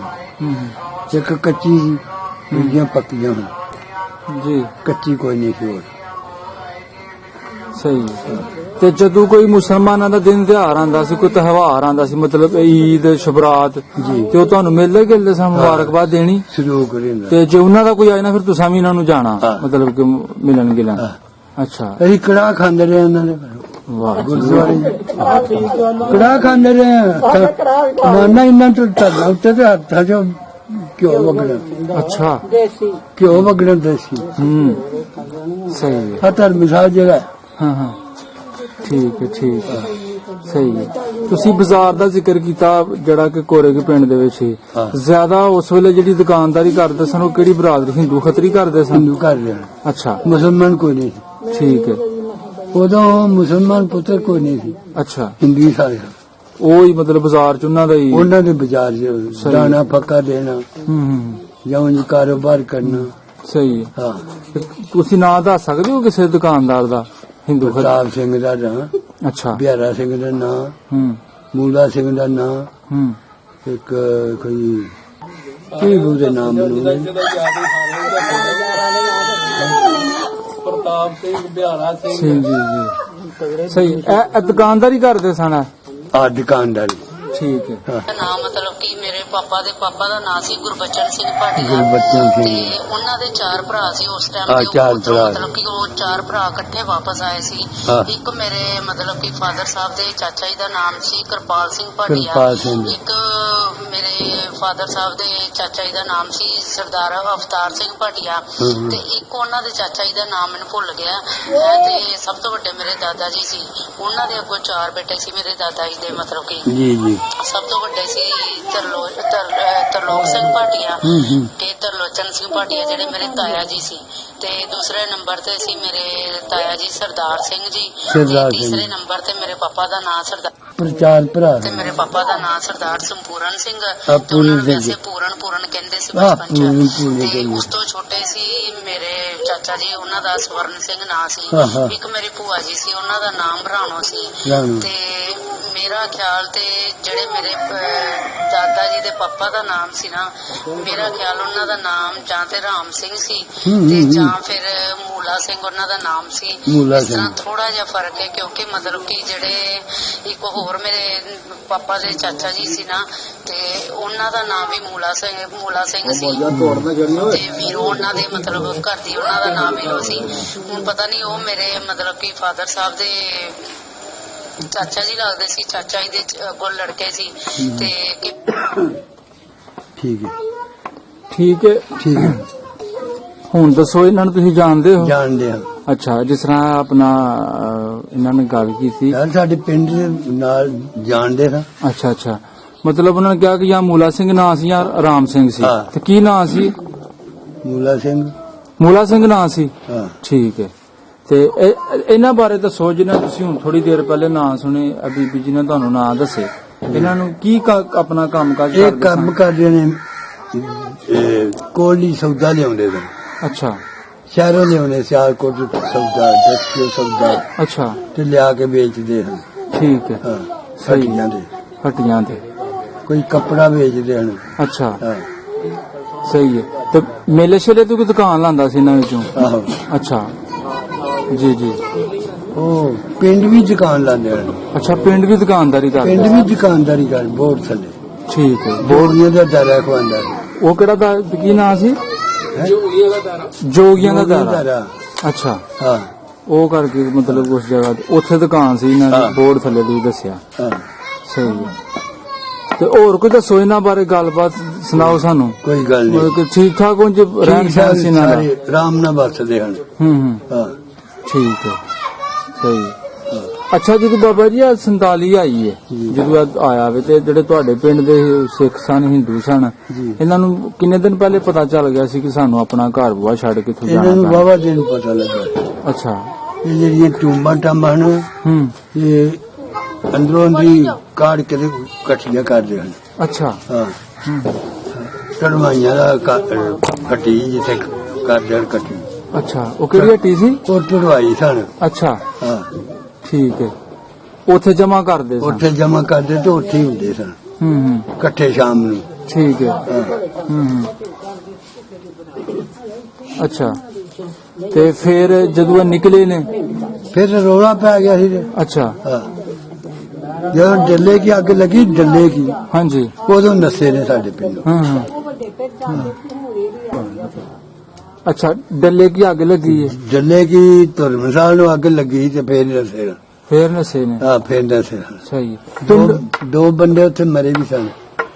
ਇੱਕ ਕੱਚੀ ਸੀ, ਦੂਜੀਆਂ ਪੱਕੀਆਂ ਹੁਣ। ਜੀ ਕੱਚੀ ਕੋਈ ਨਹੀਂ ਸੀ ਹੋਰ। ਸਹੀ ਹੈ। ਤੇ ਜਦੋਂ ਕੋਈ ਮੁਸਲਮਾਨਾਂ ਦਾ ਦਿਨ ਤਿਉਹਾਰ ਆਂਦਾ ਸੀ, ਕੋਈ ਤਿਉਹਾਰ ਆਂਦਾ ਸੀ, ਮਤਲਬ ਈਦ ਸ਼ਬਰਾਤ, ਤੇ ਉਹ ਤੁਹਾਨੂੰ ਮਿਲਦੇ ਗਿਲਦੇ ਸਨ, ਮੁਬਾਰਕਬਾਦ ਦੇਣੀ ਸ਼ੁਰੂ ਕਰਿੰਦਾ। ਤੇ ਜੇ ਉਹਨਾਂ ਦਾ ਕੋਈ ਆਏ ਨਾ ਫਿਰ ਤੁਸੀਂ ਵੀ ਇਹਨਾਂ ਨੂੰ ਜਾਣਾ, ਹਾਂ। ਮਤਲਬ ਕਿ ਮਿਲਣ ਗਿਲਣ। ਅੱਛਾ, ਅਸੀਂ ਕੜਾਹ ਖਾਂਦੇ ਰਹੇ ਉਹਨਾਂ ਦੇ ਵਾਹ। ਗੁਰਦੁਆਰੇ ਕੜਾਹ ਖਾਂਦੇ ਰਹੇ। ਨਾਨਾ ਇਹਨਾਂ ਤੋਂ ਧਰਨਾ ਉੱਤੇ ਤੇ ਹੱਥਾਂ 'ਚ ਘਿਓ ਵਗਣਾ। ਅੱਛਾ, ਘਿਓ ਵਗਣਾ ਦੇਸੀ। ਸਹੀ ਹੈ। ਆ ਧਰਮ ਸਾਹਿਬ ਜਿਹੜਾ ਹਾਂ ਹਾਂ, ਠੀਕ ਹੈ, ਠੀਕ ਹੈ, ਸਹੀ ਹੈ। ਤੁਸੀਂ ਬਾਜ਼ਾਰ ਦਾ ਜ਼ਿਕਰ ਕੀਤਾ ਜਿਹੜਾ ਕਿ ਕੋਰੇ ਕੇ ਪਿੰਡ ਦੇ ਵਿੱਚ ਸੀ, ਜ਼ਿਆਦਾ ਉਸ ਵੇਲੇ ਜਿਹੜੀ ਦੁਕਾਨਦਾਰੀ ਕਰਦੇ ਸਨ ਉਹ ਕਿਹੜੀ ਬਰਾਦਰੀ, ਹਿੰਦੂ ਖੱਤਰੀ ਕਰਦੇ ਸਨ? ਹਿੰਦੂ ਕਰ ਰਹੇ। ਅੱਛਾ, ਮੁਸਲਮਾਨ ਕੋਈ ਨਹੀਂ ਸੀ। ਠੀਕ ਹੈ। ਉਦੋਂ ਮੁਸਲਮਾਨ ਪੁੱਤਰ ਕੋਈ ਨਹੀਂ ਸੀ, ਅੱਛਾ, ਹਿੰਦੂ ਸਾਰੇ। ਉਹ ਹੀ ਮਤਲਬ ਬਾਜ਼ਾਰ ਚ ਉਹਨਾਂ ਦਾ ਹੀ। ਉਹਨਾਂ ਦੇ ਬਾਜ਼ਾਰ 'ਚ ਦਾਣਾ ਪੱਕਾ ਦੇਣਾ ਜਾਂ ਉਂਝ ਕਾਰੋਬਾਰ ਕਰਨਾ। ਸਹੀ ਹੈ। ਹਾਂ, ਤੇ ਤੁਸੀਂ ਨਾਂ ਦੱਸ ਸਕਦੇ ਹੋ ਕਿਸੇ ਦੁਕਾਨਦਾਰ ਦਾ ਹਿੰਦੂ ਖੱਤਰੀ? ਪ੍ਰਤਾਪ ਸਿੰਘ ਦਾ ਨਾਂ, ਅੱਛਾ, ਬਿਹਾਰਾ ਸਿੰਘ ਦਾ ਨਾਂ, ਮੂਲਾ ਸਿੰਘ ਦਾ ਨਾਂ, ਇੱਕ ਕੋਈ ਕੀ ਉਹਦੇ ਨਾਮ ਮੈਨੂੰ ਪ੍ਰਤਾਪ ਸਿੰਘ, ਬਿਹਾਰਾ ਸਿੰਘ ਜੀ। ਸਹੀ, ਇਹ ਦੁਕਾਨਦਾਰੀ ਕਰਦੇ ਸਨ? ਆ ਦੁਕਾਨਦਾਰੀ। ਠੀਕ ਹੈ। ਨਾਮ ਮਤਲਬ ਕਿ ਮੇਰੇ ਪਾਪਾ ਦੇ ਪਾਪਾ ਦਾ ਨਾਮ ਸੀ ਗੁਰਬਚਨ ਸਿੰਘ ਭਾਟੀਆ। ਗੁਰਬਚਨ ਸਿੰਘ। ਤੇ ਉਹਨਾਂ ਦੇ 4 ਭਰਾ ਸੀ ਉਸ ਟਾਈਮ ਹਾਂ, ਤੇ। 4 ਭਰਾ। ਮਤਲਬ ਕਿ ਉਹ 4 ਭਰਾ ਇਕੱਠੇ ਵਾਪਸ ਆਏ ਸੀ। ਹਾਂ। ਇੱਕ ਮੇਰੇ ਮਤਲਬ ਕਿ ਫਾਦਰ ਸਾਹਿਬ ਦੇ ਚਾਚਾ ਜੀ ਦਾ ਨਾਮ ਸੀ ਕਿਰਪਾਲ ਸਿੰਘ ਭਾਟੀਆ। ਕਿਰਪਾਲ ਸਿੰਘ। ਇੱਕ ਮੇਰੇ ਫਾਦਰ ਸਾਹਿਬ ਦੇ ਚਾਚਾ ਜੀ ਦਾ ਨਾਮ ਸੀ ਸਰਦਾਰ ਅਵਤਾਰ ਸਿੰਘ ਭਾਟੀਆ। ਤੇ ਇੱਕ ਉਹਨਾਂ ਦੇ ਚਾਚਾ ਜੀ ਦਾ ਨਾਮ ਮੈਨੂੰ ਭੁੱਲ ਗਿਆ ਹੈ। ਤੇ ਸਭ ਤੋਂ ਵੱਡੇ ਮੇਰੇ ਦਾਦਾ ਜੀ ਸੀ। ਉਹਨਾਂ ਦੇ ਅੱਗੋਂ 4 ਬੇਟੇ ਸੀ ਮੇਰੇ ਦਾਦਾ ਜੀ ਦੇ, ਮਤਲਬ ਕਿ ਜੀ ਜੀ। ਸਭ ਤੋਂ ਵੱਡੇ ਸੀ ਤਰਲੋਕ ਸਿੰਘ ਭਾਟੀਆ ਤੇ ਤਰਲੋਚਨ ਸਿੰਘ ਭਾਟੀਆ ਜਿਹੜੇ ਮੇਰੇ ਤਾਇਆ ਜੀ ਸੀ। ਤੇ ਦੂਸਰੇ ਨੰਬਰ ਤੇ ਸੀ ਮੇਰੇ ਤਾਇਆ ਜੀ ਸਰਦਾਰ ਸਿੰਘ ਜੀ। ਤੇ ਤੀਸਰੇ ਨੰਬਰ ਤੇ ਮੇਰੇ ਪਾਪਾ ਦਾ ਨਾਮ ਸਰਦਾਰ, 4 ਭਰਾ ਤੇ ਮੇਰੇ ਪਾਪਾ ਦਾ ਨਾਮ ਸਰਦਾਰ ਸੰਪੂਰਨ ਸਿੰਘ। ਪੂਰਨ ਤੇ ਉਹਨਾਂ ਨੂੰ ਸਿੰਘ। ਵੈਸੇ ਪੂਰਨ ਕਹਿੰਦੇ ਸੀ ਹਾਂ, ਬਚਪਨ ਚ। ਪੂਰਨ ਤੇ ਉਸ ਤੋਂ ਛੋਟੇ ਸੀ ਮੇਰੇ ਚਾਚਾ ਜੀ, ਉਹਨਾਂ ਦਾ ਸਵਰਨ ਸਿੰਘ ਨਾਂ ਸੀ। ਹਾਂ। ਇੱਕ ਮੇਰੀ ਭੂਆ ਜੀ ਸੀ, ਉਹਨਾਂ ਦਾ ਨਾਮ ਰਾਣੋ ਸੀ। ਰਾਣੋ। ਤੇ ਮੇਰਾ ਖਿਆਲ ਤੇ ਜਿਹੜੇ ਮੇਰੇ ਦਾਦਾ ਜੀ ਦੇ ਪਾਪਾ ਦਾ ਨਾਮ ਸੀ ਨਾ, ਮੇਰਾ ਖਿਆਲ ਉਹਨਾਂ ਦਾ ਨਾਮ ਜਾਂ ਤੇ ਰਾਮ ਸਿੰਘ ਸੀ ਤੇ ਜਾਂ ਫਿਰ ਮੂਲਾ ਸਿੰਘ ਉਹਨਾਂ ਦਾ ਨਾਮ ਸੀ। ਇਸ ਤਰ੍ਹਾਂ ਥੋੜਾ ਜਿਹਾ ਫਰਕ ਹੈ, ਕਿਉਂਕਿ ਮਤਲਬ ਕਿ ਜਿਹੜੇ ਇੱਕ ਹੋਰ ਮੇਰੇ ਪਾਪਾ ਦੇ ਚਾਚਾ ਜੀ ਸੀ ਨਾ, ਤੇ ਉਹਨਾਂ ਦਾ ਨਾਮ ਵੀ ਮੂਲਾ ਸਿੰਘ ਸੀ। ਤੇ ਵੀਰੋ ਉਹਨਾਂ ਦੇ ਮਤਲਬ ਘਰ ਦੀ ਉਹਨਾਂ ਦਾ ਨਾਮ ਵੀਰੋ ਸੀ। ਹੁਣ ਪਤਾ ਨਹੀਂ ਉਹ ਮੇਰੇ ਮਤਲਬ ਕਿ ਫਾਦਰ ਸਾਹਿਬ ਦੇ ਚਾਚਾ ਜੀ ਲੱਗਦੇ ਸੀ, ਚਾਚਾ ਜੀ ਦੇ ਕੋਲ ਲੜਕੇ ਸੀ। ਤੇ ਠੀਕ ਹੈ, ਠੀਕ ਹੈ, ਠੀਕ ਹੈ। ਹੁਣ ਦੱਸੋ, ਇਹਨਾਂ ਨੂੰ ਤੁਸੀਂ ਜਾਣਦੇ ਹੋ? ਜਾਣਦੇ ਹਾਂ। ਅੱਛਾ, ਜਿਸ ਤਰ੍ਹਾਂ ਆਪਣਾ ਇਹਨਾਂ ਨੇ ਗੱਲ ਕੀਤੀ। ਯਾਰ ਸਾਡੇ ਪਿੰਡ ਦੇ ਨਾਲ ਜਾਣਦੇ ਹਾਂ। ਅੱਛਾ ਅੱਛਾ, ਮਤਲਬ ਉਹਨਾਂ ਨੇ ਕਿਹਾ ਕਿ ਜਾਂ ਮੂਲਾ ਸਿੰਘ ਨਾਂ ਸੀ ਜਾਂ ਰਾਮ ਸਿੰਘ ਸੀ। ਹਾਂ। ਤੇ ਕੀ ਨਾਂ ਸੀ? ਮੂਲਾ ਸਿੰਘ। ਮੂਲਾ ਸਿੰਘ ਨਾਂ ਸੀ। ਹਾਂ। ਠੀਕ ਹੈ। ਤੇ ਇਹਨਾਂ ਬਾਰੇ ਦੱਸੋ, ਜਿਹਨਾਂ ਤੁਸੀਂ ਹੁਣ ਥੋੜੀ ਦੇਰ ਪਹਿਲੇ ਨਾਂ ਸੁਣੇ, ਬੀਬੀ ਜੀ ਨੇ ਤੁਹਾਨੂੰ ਨਾਂ ਦੱਸੇ, ਇਹਨਾਂ ਨੂੰ ਕੀ ਆਪਣਾ ਕੰਮ ਕਾਜ ਇਹ ਕਰਦੇ ਕੰਮ ਸਨ? ਕਰਦੇ ਨੇ, ਕੋਲੀ ਸੌਦਾ ਲਿਆਉਂਦੇ ਨੇ। ਅੱਛਾ ਸ਼ਹਿਰੋਂ ਲਿਆਉਂਦੇ, ਸਿਆਲਕੋਟ ਸੌਦਾ, ਦਸਕਿਓ ਸੌਦਾ, ਅੱਛਾ, ਤੇ ਲਿਆ ਕੇ ਵੇਚਦੇ ਹਨ। ਠੀਕ ਹੈ। ਹਾਂ, ਸਹੀ। ਹੱਟੀਆਂ ਦੇ ਹੱਟੀਆਂ ਤੇ। ਕੋਈ ਕੱਪੜਾ ਵੇਚਦੇ ਹਨ। ਅੱਛਾ, ਹਾਂ, ਸਹੀ ਹੈ। ਤੇ ਮੇਲੇ ਸ਼ੇਲੇ ਤੋਂ ਕੋਈ ਦੁਕਾਨ ਲਾਂਦਾ ਸੀ ਇਹਨਾਂ ਵਿੱਚੋਂ? ਆਹੋ। ਅੱਛਾ, ਜੀ ਜੀ। ਉਹ ਪਿੰਡ ਵੀ ਦੁਕਾਨ ਲਾਉਂਦੇ ਹਨ। ਅੱਛਾ, ਪਿੰਡ ਵੀ ਦੁਕਾਨਦਾਰੀ ਕਰਦੇ? ਪਿੰਡ ਵੀ ਦੁਕਾਨਦਾਰੀ ਕਰ, ਬੋਰ ਥੱਲੇ ਠੀਕ ਹੈ। ਬੋਰੀਆਂ ਦਾ ਦਾਰਾ ਖਵਾਉਂਦਾ। ਉਹ ਕਿਹੜਾ ਦਾ ਕੀ ਨਾਂ ਸੀ? ਜੋਗੀਆਂ ਦਾ ਦਾਰਾ। ਅੱਛਾ, ਹਾਂ ਉਹ ਕਰਕੇ ਮਤਲਬ ਉਸ ਜਗ੍ਹਾ ਤੇ ਉੱਥੇ ਦੁਕਾਨ ਸੀ ਇਹਨਾਂ ਦੀ, ਬੋਰਡ ਥੱਲੇ ਤੁਸੀਂ ਦੱਸਿਆ। ਹਾਂ। ਸਹੀ ਹੈ। ਤੇ ਹੋਰ ਕੋਈ ਦੱਸੋ ਇਹਨਾਂ ਬਾਰੇ, ਗੱਲਬਾਤ ਸੁਣਾਓ ਸਾਨੂੰ। ਕੋਈ ਗੱਲ ਨਹੀਂ, ਮਤਲਬ ਕਿ ਠੀਕ ਠਾਕ ਉਂਝ ਰਹਿਣ ਸਹਿਣ ਸੀ ਇਹਨਾਂ ਦਾ? ਸਾਰੇ ਆਰਾਮ ਨਾਲ ਵਰਤਦੇ ਹਨ। ਹਾਂ, ਠੀਕ ਹੈ, ਸਹੀ। ਅੱਛਾ, ਜਦੋਂ ਬਾਬਾ ਜੀ ਆ 47 ਆਈ ਹੈ, ਜਦੋਂ ਆਇਆ ਵੇ, ਤੇ ਜਿਹੜੇ ਤੁਹਾਡੇ ਪਿੰਡ ਦੇ ਸਿੱਖ ਸਨ, ਹਿੰਦੂ ਸਨ, ਇਹਨਾਂ ਨੂੰ ਕਿੰਨੇ ਦਿਨ ਪਹਿਲੇ ਪਤਾ ਚੱਲ ਗਿਆ ਸੀ ਕਿ ਸਾਨੂੰ ਆਪਣਾ ਘਰ ਬੁਆ ਛੱਡ ਕੇ ਇੱਥੋਂ ਇਹਨਾਂ ਜਾਣਾ ਨੂੰ ਪੈਣਾ? ਬਾਬਾ ਜੀ ਨੂੰ ਪਤਾ ਲੱਗਾ। ਅੱਛਾ। ਇਹ ਜਿਹੜੀਆਂ ਟੂੰਬਾਂ ਟਾਂਬਾਂ ਹਨ, ਇਹ ਅੰਦਰੋਂ ਅੰਦਰੀ ਕਾੜ ਕੇ ਤੇ ਇਕੱਠੀਆਂ ਕਰਦੇ ਹਨ। ਅੱਛਾ। ਹਾਂ, ਕੜਵਾਈਆਂ ਦਾ ਕੱਟੀ ਜਿੱਥੇ ਕਰਦੇ ਹਨ ਕੱਟੀ। ਅੱਛਾ, ਉਹ ਕਿਹੜੀ ਹੱਟੀ ਸੀ? ਉਹ ਟੜਵਾਈ ਸਨ। ਅੱਛਾ, ਹਾਂ, ਠੀਕ ਹੈ। ਉੱਥੇ ਜਮਾ ਕਰਦੇ ਸਨ? ਉੱਥੇ ਜਮਾ ਕਰਦੇ ਤੇ ਉੱਥੇ ਹੀ ਹੁੰਦੇ ਸਨ। ਇਕੱਠੇ ਸ਼ਾਮ ਨੂੰ। ਠੀਕ ਹੈ। ਅੱਛਾ, ਤੇ ਫਿਰ ਜਦੋਂ ਇਹ ਨਿਕਲੇ ਨੇ ਫਿਰ ਰੌਲਾ ਪੈ ਗਿਆ ਸੀ। ਅੱਛਾ ਹਾਂ, ਜਦੋਂ ਡੱਲੇ ਕੀ ਅੱਗ ਲੱਗੀ, ਡੱਲੇ ਕੀ ਹਾਂਜੀ ਉਦੋਂ ਨਸੇ ਨੇ ਸਾਡੇ ਪਿੰਡੋਂ। ਅੱਛਾ, ਡੱਲੇ ਕੀ ਅੱਗ ਲੱਗੀ ਹੈ, ਡੱਲੇ ਕੀ ਧਰਮਸਾਲ ਨੂੰ ਅੱਗ ਲੱਗੀ ਤੇ ਫਿਰ ਨਸੇ। ਫਿਰ ਨਸੇ ਨੇ। ਹਾਂ, ਫਿਰ ਨਸੇ। ਸਹੀ ਹੈ। ਦੋ ਬੰਦੇ ਉੱਥੇ ਮਰੇ ਵੀ ਸਨ।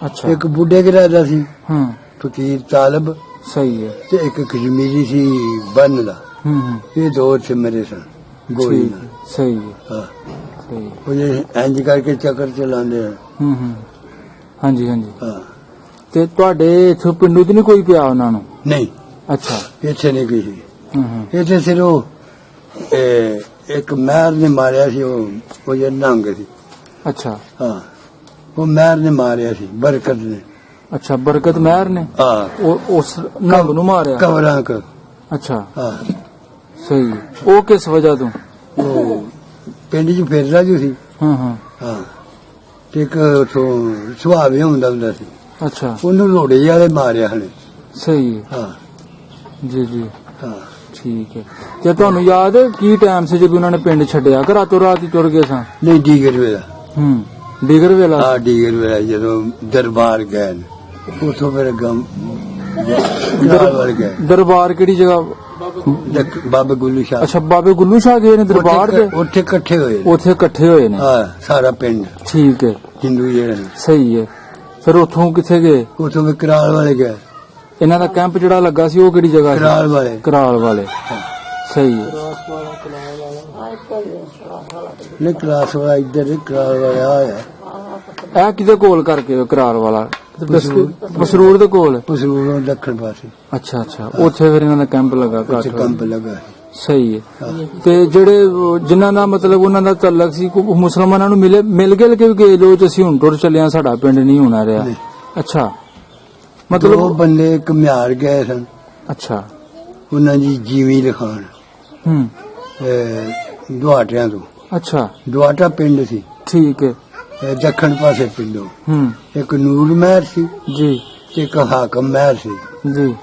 ਅੱਛਾ। ਇੱਕ ਬੁੱਢੇ ਘਰਾਦਾ ਸੀ ਹੂੰ, ਫਕੀਰ ਤਾਲਬ, ਸਹੀ ਹੈ। ਤੇ ਇੱਕ ਕਸ਼ਮੀਰੀ ਸੀ ਬੰਨ ਦਾ। ਇਹ ਦੋ ਉੱਥੇ ਮਰੇ ਸਨ ਗੋਲੀ ਠੀਕ ਨਾਲ। ਹੈ, ਸਹੀ ਹੈ। ਹਾਂ, ਸਹੀ ਹੈ। ਉਹ ਜੇ ਇੰਜ ਕਰਕੇ ਚੱਕਰ ਚਲਾਉਂਦੇ ਆ। ਹਾਂਜੀ ਹਾਂਜੀ। ਹਾਂ, ਤੇ ਤੁਹਾਡੇ ਇੱਥੋਂ ਪਿੰਡੂ ਤੇ ਨਹੀਂ ਕੋਈ ਪਿਆ ਉਹਨਾਂ ਨੂੰ? ਨਹੀਂ ਅੱਛਾ। ਇੱਥੇ ਨਹੀਂ ਗਈ। ਹੂੰ ਇੱਥੇ ਸਿਰਫ ਇੱਕ ਮਹਿਰ ਨੇ ਮਾਰਿਆ ਸੀ, ਉਹ ਜੇ ਨੰਗ ਸੀ। ਅੱਛਾ। ਹਾਂ, ਉਹ ਮਹਿਰ ਨੇ ਮਾਰਿਆ ਸੀ, ਬਰਕਤ ਨੇ। ਅੱਛਾ, ਬਰਕਤ ਮਹਿਰ ਨੇ ਹਾਂ, ਉਸ ਨੰਗ ਨੂੰ ਮਾਰਿਆ। ਕਵਰਾਂ ਕ। ਅੱਛਾ, ਹਾਂ, ਸਹੀ ਹੈ। ਉਹ ਕਿਸ ਵਜ੍ਹਾ ਤੋਂ? ਉਹ ਪਿੰਡ 'ਚ ਫਿਰਦਾ ਜੀ ਸੀ। ਹਾਂ। ਤੇ ਇੱਕ ਉਥੋਂ ਸੁਭਾਵਿਆ ਹੁੰਦਾ ਸੀ। ਅੱਛਾ, ਉਹਨੂੰ ਲੋੜੇ ਵਾਲੇ ਮਾਰਿਆ ਹਲੇ। ਸਹੀ ਹੈ। ਹਾਂ ਜੀ ਜੀ, ਹਾਂ। ਠੀਕ ਹੈ। ਤੇ ਤੁਹਾਨੂੰ ਯਾਦ ਹੈ ਕੀ ਟਾਈਮ ਸੀ ਜਦੋਂ ਉਹਨਾਂ ਨੇ ਪਿੰਡ ਛੱਡਿਆ ਕਿ ਰਾਤੋਂ ਰਾਤ ਹੀ ਤੁਰ ਗਏ ਸਾਂ? ਨਹੀਂ, ਡੀਗਰ ਵੇਲਾ। ਡੀਗਰ ਵੇਲਾ। ਹਾਂ, ਡੀਗਰ ਵੇਲਾ ਜਦੋਂ ਦਰਬਾਰ ਗਏ ਨੇ, ਉਥੋਂ ਫਿਰ ਗਮ ਵਾਲ ਗਏ। ਦਰਬਾਰ ਕਿਹੜੀ ਜਗ੍ਹਾ? ਬਾਬਾ ਗੁੱਲੂ ਸ਼ਾਹ। ਅੱਛਾ, ਬਾਬੇ ਗੁੱਲੂ ਸ਼ਾਹ ਗਏ ਨੇ ਦਰਬਾਰ ਦੇ? ਉੱਥੇ ਇਕੱਠੇ ਹੋਏ। ਉੱਥੇ ਇਕੱਠੇ ਹੋਏ ਨੇ। ਹਾਂ, ਸਾਰਾ ਪਿੰਡ ਠੀਕ ਹੈ, ਹਿੰਦੂ ਜਿਹੜੇ ਨੇ। ਸਹੀ ਹੈ। ਫਿਰ ਉੱਥੋਂ ਕਿੱਥੇ ਗਏ? ਉਥੋਂ ਵੀ ਕਰਾਲ ਵਾਲੇ ਗਏ। ਇਹਨਾਂ ਦਾ ਕੈਂਪ ਜਿਹੜਾ ਲੱਗਾ ਸੀ ਉਹ ਕਿਹੜੀ ਜਗ੍ਹਾ ਸੀ? ਕਰਾਲ ਵਾਲੇ। ਕਰਾਲ ਵਾਲੇ, ਸਹੀ ਹੈ। ਨਹੀਂ, ਕਲਾਸ ਵਾਲਾ ਇੱਧਰ, ਕਰਾਲ ਵਾਲਾ ਆਇਆ। ਇਹ ਕਿਹਦੇ ਕੋਲ ਕਰਕੇ ਕਰਾਰ ਵਾਲਾ? ਮਸਰੂਰ ਦੇ ਕੋਲ। ਪਸਰੂਰੋਂ ਦੱਖਣ ਪਾਸੇ ਅੱਛਾ ਅੱਛਾ, ਉੱਥੇ ਫਿਰ ਇਹਨਾਂ ਦਾ ਕੈਂਪ ਲੱਗਾ। ਉੱਥੇ ਕੰਪ ਲੱਗਾ। ਸਹੀ ਹੈ। ਤੇ ਜਿਹੜੇ ਜਿਨ੍ਹਾਂ ਦਾ ਮਤਲਬ ਉਹਨਾਂ ਦਾ ਤਲਕ ਸੀ, ਮੁਸਲਮਾਨਾਂ ਨੂੰ ਮਿਲ ਕੇ ਵੀ ਗਏ ਲੋਕ, ਅਸੀਂ ਹੁਣ ਟੁਰ ਚੱਲੇ ਆ, ਸਾਡਾ ਪਿੰਡ ਨਹੀਂ ਹੋਣਾ ਰਿਹਾ। ਅੱਛਾ, ਮਤਲਬ ਉਹ ਮਤਲਬ ਬੰਦੇ ਘੁਮਿਆਰ ਗਏ ਸਨ। ਅੱਛਾ। ਉਹਨਾਂ ਦੀ ਜੀਵੀ ਲਿਖਾਣ ਦੁਆਟਿਆਂ ਤੋਂ। ਅੱਛਾ, ਦੁਆਟਾ ਪਿੰਡ ਸੀ, ਠੀਕ ਹੈ। ਦੱਖਣ ਪਾਸੇ ਪਿੰਡੋਂ। ਇੱਕ ਨੂਰ ਮਹਿਰ ਸੀ ਜੀ, ਇੱਕ ਹਾਕਮ ਮਹਿਰ ਸੀ। ਜੀ।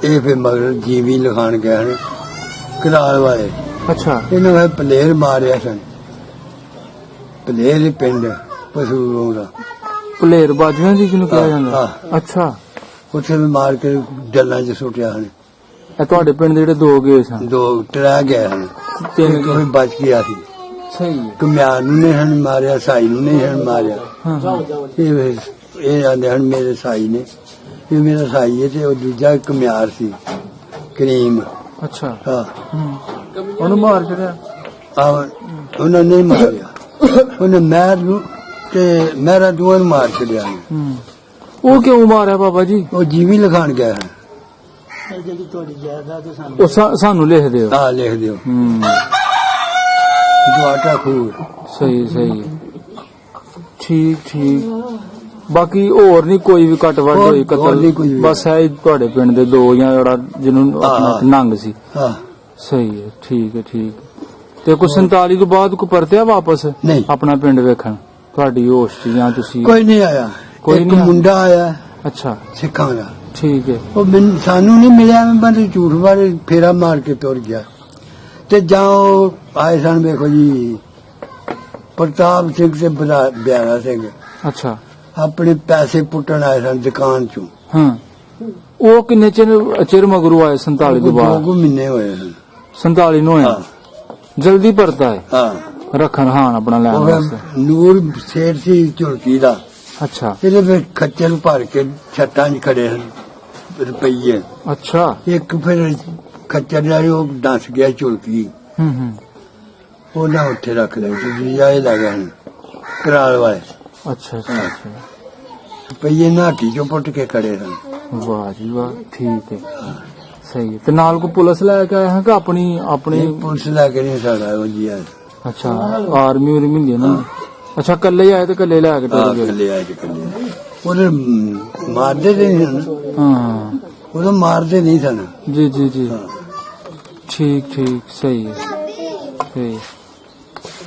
ਇਹ ਫਿਰ ਮਗਰ ਜੀਵੀ ਲਿਖਾਣ ਗਏ ਨੇ ਕਰਾਲ ਵਾਲੇ। ਅੱਛਾ, ਇਹਨਾਂ ਨੇ ਪਲੇਰ ਮਾਰਿਆ ਸਨ। ਪਲੇਰ ਪਿੰਡ ਪਸੂਰੋਂ ਦਾ। ਭਲੇਰ ਬਾਜੂਆਂ ਦੀ ਜਿਹਨੂੰ ਕਿਹਾ ਜਾਂਦਾ। ਹਾਂ। ਅੱਛਾ, ਉੱਥੇ ਵੀ ਮਾਰ ਕੇ ਡੱਲਾਂ 'ਚ ਸੁੱਟਿਆ ਹਨ। ਇਹ ਤੁਹਾਡੇ ਪਿੰਡ ਦੇ ਜਿਹੜੇ ਦੋ ਗਏ ਸਨ? ਦੋ ਟਰਾ ਗਏ ਹਨ, ਤਿੰਨ ਕੋਈ ਬਚ ਗਿਆ ਸੀ। ਸਹੀ ਹੈ। ਘੁਮਿਆਰ ਨੂੰ ਨਹੀਂ ਹਨ ਮਾਰਿਆ, ਸਾਈ ਨੂੰ ਨਹੀਂ ਹਨ ਮਾਰਿਆ। ਇਹ ਆਂਦੇ ਹਨ ਮੇਰੇ ਸਾਈ ਨੇ, ਇਹ ਮੇਰਾ ਸਾਈ ਹੈ। ਤੇ ਉਹ ਦੂਜਾ ਘੁਮਿਆਰ ਸੀ ਕਰੀਮ। ਅੱਛਾ। ਹਾਂ, ਉਹਨੂੰ ਮਾਰ ਛੜਿਆ? ਉਹਨਾਂ ਨੇ ਮਾਰਿਆ, ਉਹਨੇ ਮਹਿਰ ਨੂੰ ਤੇ ਮਹਿਰਾ ਦੋਵਾਂ ਨੂੰ ਮਾਰ ਛੱਡਿਆ। ਉਹ ਕਿਉਂ ਮਾਰਿਆ ਬਾਬਾ ਜੀ? ਉਹ ਜੀਵੀ ਲਿਖਾਣ ਗਏ ਹਨ। ਉਹ ਸਾਨੂੰ ਲਿਖ ਦਿਓ। ਹਾਂ, ਲਿਖ ਦਿਓ। ਦੁਆਟਾ ਖੂਰ। ਸਹੀ ਸਹੀ, ਠੀਕ ਠੀਕ। ਬਾਕੀ ਹੋਰ ਨਹੀਂ ਕੋਈ ਵੀ ਕੱਟ ਵੱਢ ਹੋਈ, ਕਤਲ? ਬਸ ਹੈ ਤੁਹਾਡੇ ਪਿੰਡ ਦੇ ਦੋ ਜਾਂ ਜਿਹੜਾ ਜਿਹਨੂੰ ਆਪਣਾ ਨੰਗ ਸੀ। ਹਾਂ, ਸਹੀ ਹੈ, ਠੀਕ ਹੈ ਠੀਕ। ਤੇ ਕੋਈ 47 ਤੋਂ ਬਾਅਦ ਕੋਈ ਪਰਤਿਆ ਵਾਪਸ ਨਹੀਂ ਆਪਣਾ ਪਿੰਡ ਵੇਖਣ? ਤੁਹਾਡੀ ਹੋਸ਼ ਚ ਜਾਂ ਤੁਸੀਂ? ਕੋਈ ਨਹੀਂ ਆਇਆ। ਕੋਈ ਇੱਕ ਨਹੀਂ ਮੁੰਡਾ ਆਇਆ ਅੱਛਾ, ਸਿੱਖਾਂ ਦਾ। ਠੀਕ ਹੈ। ਉਹ ਸਾਨੂੰ ਨਹੀਂ ਮਿਲਿਆ, ਮੈਂ ਬੰਦੇ ਝੂਠ ਬਾਰੇ ਫੇਰਾ ਮਾਰ ਕੇ ਤੁਰ ਗਿਆ। ਤੇ ਜਾਂ ਉਹ ਆਏ ਸਨ, ਵੇਖੋ ਜੀ, ਪ੍ਰਤਾਪ ਸਿੰਘ ਤੇ ਬਿਆਰਾ ਸਿੰਘ। ਅੱਛਾ, ਆਪਣੇ ਪੈਸੇ ਪੁੱਟਣ ਆਏ ਸਨ ਦੁਕਾਨ ਚੋਂ। ਹਾਂ। ਉਹ ਕਿੰਨੇ ਚਿਰ ਮਗਰੋਂ ਆਏ? 47 ਤੋਂ ਬਾਅਦ? 2 ਮਹੀਨੇ ਹੋਏ ਹਨ। 47 ਨੂੰ ਹੋਇਆ? ਜਲਦੀ ਪਰਤਾ ਹੈ? ਹਾਂ। ਰੱਖਣ ਹਾਨ ਆਪਣਾ ਲੈਣ ਉਹ ਵਾਸਤੇ? ਨੂਰ ਸੇਠ ਸੀ ਝੁਲਕੀ ਦਾ। ਅੱਛਾ। ਇਹਦੇ ਵਿੱਚ ਖੱਚਰ ਭਰ ਕੇ ਛੱਤਾਂ 'ਚ ਖੜੇ ਹਨ ਰੁਪਈਏ। ਅੱਛਾ। ਇੱਕ ਫਿਰ ਖੱਚਰ ਦਾ ਉਹ ਦੱਸ ਗਿਆ ਝੁਲਕੀ। ਉਹਨਾਂ ਉੱਥੇ ਰੱਖ ਲਿਆ ਸੀ। ਇਹ ਲੱਗਾ ਕਰਾਲ ਵਾਲੇ। ਅੱਛਾ ਅੱਛਾ ਅੱਛਾ। ਰੁਪਈਏ ਨਾਟੀ ਚੋਂ ਪੁੱਟ ਕੇ ਖੜੇ ਹਨ। ਵਾਹ ਜੀ ਵਾਹ, ਠੀਕ ਹੈ, ਸਹੀ ਹੈ। ਤੇ ਨਾਲ ਕੋ ਪੁਲਿਸ ਲੈ ਕੇ ਆਇਆ ਹੈ ਕਿ ਆਪਣੀ? ਪੁਲਿਸ ਲੈ ਕੇ ਨਹੀਂ ਸਾਡਾ ਉਹ ਜੀ। ਅੱਛਾ, ਆਰਮੀ ਉਰਮੀ ਹੁੰਦੀ ਹੈ ਨਾ। ਅੱਛਾ, ਕੱਲੇ ਹੀ ਆਏ ਤੇ ਕੱਲੇ ਲੈ ਕੇ ਟੁਰ ਗਏ? ਕੱਲੇ ਆਏ ਤੇ ਕੱਲੇ। ਉਹਦੇ ਮਾਰਦੇ ਨਹੀਂ ਸਨ। ਹਾਂ, ਉਦੋਂ ਮਾਰਦੇ ਨਹੀਂ ਸਨ। ਜੀ ਜੀ ਜੀ, ਠੀਕ ਠੀਕ, ਸਹੀ ਹੈ, ਸਹੀ।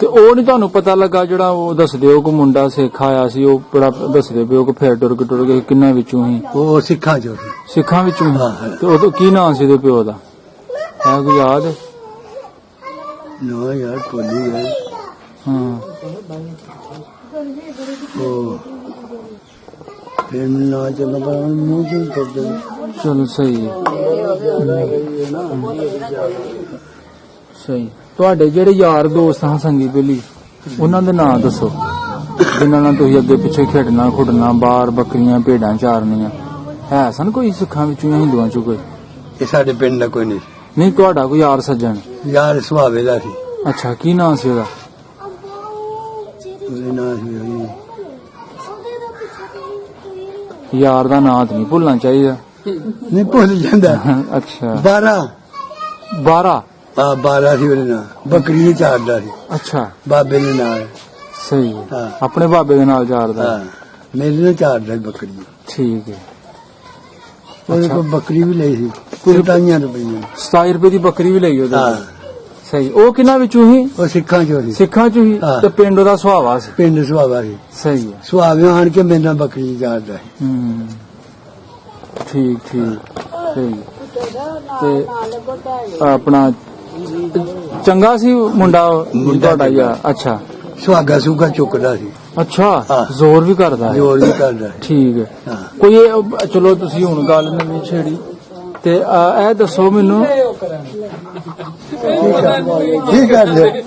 ਤੇ ਉਹ ਨਹੀਂ ਤੁਹਾਨੂੰ ਪਤਾ ਲੱਗਾ ਜਿਹੜਾ ਉਹ ਦੱਸਦੇ ਹੋ ਕੋ ਮੁੰਡਾ ਸਿੱਖ ਆਇਆ ਸੀ, ਉਹ ਬੜਾ ਦੱਸਦੇ ਪਿਓ ਕਿ ਫੇਰ ਟੁਰ ਕੇ ਕਿੰਨਾ ਵਿੱਚੋਂ ਹੀ ਉਹ ਸਿੱਖਾਂ ਚੋਂ ਸੀ। ਸਿੱਖਾਂ ਵਿੱਚੋਂ ਹੀ? ਹਾਂ। ਤੇ ਉਹ ਕੀ ਨਾਂ ਸੀ ਉਹਦੇ ਪਿਓ ਦਾ, ਹੈ ਕੋਈ ਯਾਦ? ਨਾ ਯਾਰ ਭੁੱਲੀ ਗਏ। ਹਾਂ ਉਹ ਫਿਰ ਨਾ ਚੱਲ ਮੂੰਹ ਚ ਕਰਦੇ। ਚਲੋ ਸਹੀ ਹੈ, ਸਹੀ। ਤੁਹਾਡੇ ਜਿਹੜੇ ਯਾਰ ਦੋਸਤ ਹਨ ਸੰਗੀ ਬੇਲੀ, ਉਹਨਾਂ ਦੇ ਨਾਂ ਦੱਸੋ ਜਿਨ੍ਹਾਂ ਨਾਲ ਤੁਸੀਂ ਅੱਗੇ ਪਿੱਛੇ ਖੇਡਣਾ ਖੁੱਡਣਾ, ਬਾਹਰ ਬੱਕਰੀਆਂ ਭੇਡਾਂ ਚਾਰਨੀਆਂ। ਹੈ ਸਨ ਕੋਈ ਸਿੱਖਾਂ ਵਿੱਚੋਂ ਜਾਂ ਹਿੰਦੂਆਂ ਚੋਂ ਕੋਈ? ਇਹ ਸਾਡੇ ਪਿੰਡ ਦਾ ਕੋਈ ਨਹੀਂ। ਨਹੀਂ, ਤੁਹਾਡਾ ਕੋਈ ਯਾਰ ਸੱਜਣ? ਯਾਰ ਸੁਹਾਵੇ ਦਾ ਸੀ। ਅੱਛਾ, ਕੀ ਨਾਂ ਸੀ ਉਹਦਾ? ਉਹਦੇ ਨਾਂ ਸੀ ਯਾਰ ਦਾ ਨਾਂ ਤਾਂ ਨਹੀਂ ਭੁੱਲਣਾ ਚਾਹੀਦਾ। ਨਹੀਂ ਭੁੱਲ ਜਾਂਦਾ। ਅੱਛਾ, 12 ਸੀ ਉਹਦੇ ਨਾਲ। ਬੱਕਰੀ ਚਾਰਦਾ ਸੀ। ਅੱਛਾ, ਬਾਬੇ ਦੇ ਨਾਲ। ਸਹੀ ਹੈ। ਹਾਂ। ਆਪਣੇ ਬਾਬੇ ਦੇ ਨਾਲ ਚਾਰਦਾ? ਹਾਂ, ਮੇਰੇ ਨਾਲ ਚਾਰਦਾ ਸੀ ਬੱਕਰੀ। ਠੀਕ ਹੈ। ਉਹਦੇ ਕੋਲ ਬੱਕਰੀ ਵੀ ਲਈ ਸੀ 27 ਰੁਪਏ। 27 ਰੁਪਏ ਦੀ ਬੱਕਰੀ ਵੀ ਲਈ ਉਹਦੇ? ਹਾਂ। ਸਹੀ। ਉਹ ਕਿਹਨਾਂ ਵਿੱਚੋਂ ਹੀ? ਉਹ ਸਿੱਖਾਂ ਚੋਂ ਸੀ। ਸਿੱਖਾਂ ਚੋਂ ਹੀ? ਹਾਂ। ਤੇ ਪਿੰਡ ਉਹਦਾ ਸੁਹਾਵਾ ਸੀ? ਪਿੰਡ ਸੁਹਾਵਾ ਸੀ। ਸਹੀ ਹੈ। ਸੁਹਾਵੇ ਆਣ ਕੇ ਮੇਰੇ ਨਾਲ ਬੱਕਰੀ ਚਾਰਦਾ ਸੀ। ਠੀਕ ਸਹੀ। ਤੇ ਆਪਣਾ ਚੰਗਾ ਸੀ ਮੁੰਡਾ ਤੁਹਾਡਾ ਯਾਰ? ਅੱਛਾ, ਸੁਹਾਗਾ ਸੁਗਾ ਚੁੱਕਦਾ ਸੀ। ਅੱਛਾ, ਹਾਂ। ਜ਼ੋਰ ਵੀ ਕਰਦਾ ਹੈ? ਜੋਰ ਵੀ ਕਰਦਾ ਸੀ। ਠੀਕ ਹੈ। ਹਾਂ। ਕੋਈ ਚਲੋ ਤੁਸੀਂ ਹੁਣ ਗੱਲ ਨਵੀਂ ਛੇੜੀ ਤੇ ਇਹ ਦੱਸੋ ਮੈਨੂੰ, ਕੀ ਕਰਦੇ?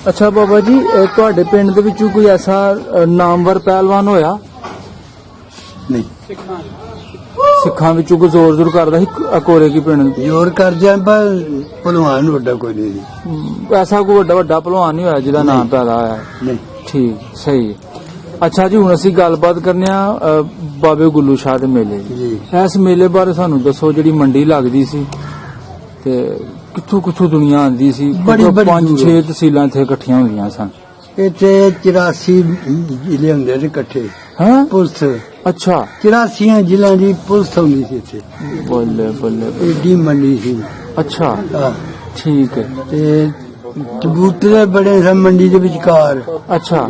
ਅੱਛਾ ਬਾਬਾ ਜੀ, ਤੁਹਾਡੇ ਪਿੰਡ ਦੇ ਵਿੱਚੋਂ ਕੋਈ ਐਸਾ ਨਾਮਵਰ ਪਹਿਲਵਾਨ ਹੋਇਆ ਨਹੀਂ, ਸਿੱਖਾਂ ਵਿੱਚੋਂ ਕੋਈ ਜ਼ੋਰ ਕਰਦਾ ਸੀ ਕੋਰੇ ਕੀ ਪਿੰਡ? ਜੋਰ ਕਰਦੇ ਪਰ ਭਲਵਾਨ ਵੱਡਾ ਕੋਈ ਨਹੀਂ ਸੀ। ਐਸਾ ਕੋਈ ਵੱਡਾ ਪਹਿਲਵਾਨ ਨਹੀਂ ਹੋਇਆ ਜਿਹਦਾ ਨਾਮ ਪੈਦਾ ਹੋਇਆ? ਨਹੀਂ। ਠੀਕ, ਸਹੀ। ਅੱਛਾ ਜੀ, ਹੁਣ ਅਸੀਂ ਗੱਲਬਾਤ ਕਰਨੇ ਆ ਬਾਬੇ ਗੁੱਲੂ ਸ਼ਾਹ ਦੇ ਮੇਲੇ ਦੀ। ਜੀ। ਇਸ ਮੇਲੇ ਬਾਰੇ ਸਾਨੂੰ ਦੱਸੋ। ਜਿਹੜੀ ਮੰਡੀ ਲੱਗਦੀ ਸੀ ਤੇ ਕਿੱਥੋਂ ਦੁਨੀਆ ਆਉਂਦੀ ਸੀ? ਬੜੀ 5-6 ਤਹਿਸੀਲਾਂ ਇੱਥੇ ਇਕੱਠੀਆਂ ਹੁੰਦੀਆਂ ਸਨ। ਇੱਥੇ 84 ਜ਼ਿਲ੍ਹੇ ਹੁੰਦੇ ਸੀ ਇਕੱਠੇ। ਹਾਂ, ਪੁਲਿਸ। ਅੱਛਾ, 84 ਜ਼ਿਲ੍ਹਿਆਂ ਦੀ ਪੁਲਿਸ ਹੁੰਦੀ ਸੀ ਇੱਥੇ। ਬੱਲੇ ਏਡੀ ਮੰਡੀ ਸੀ। ਅੱਛਾ, ਹਾਂ। ਠੀਕ ਹੈ। ਤੇ ਕਬੂਤਰ ਬੜੇ ਸਨ ਮੰਡੀ ਦੇ ਵਿਚਕਾਰ, ਅੱਛਾ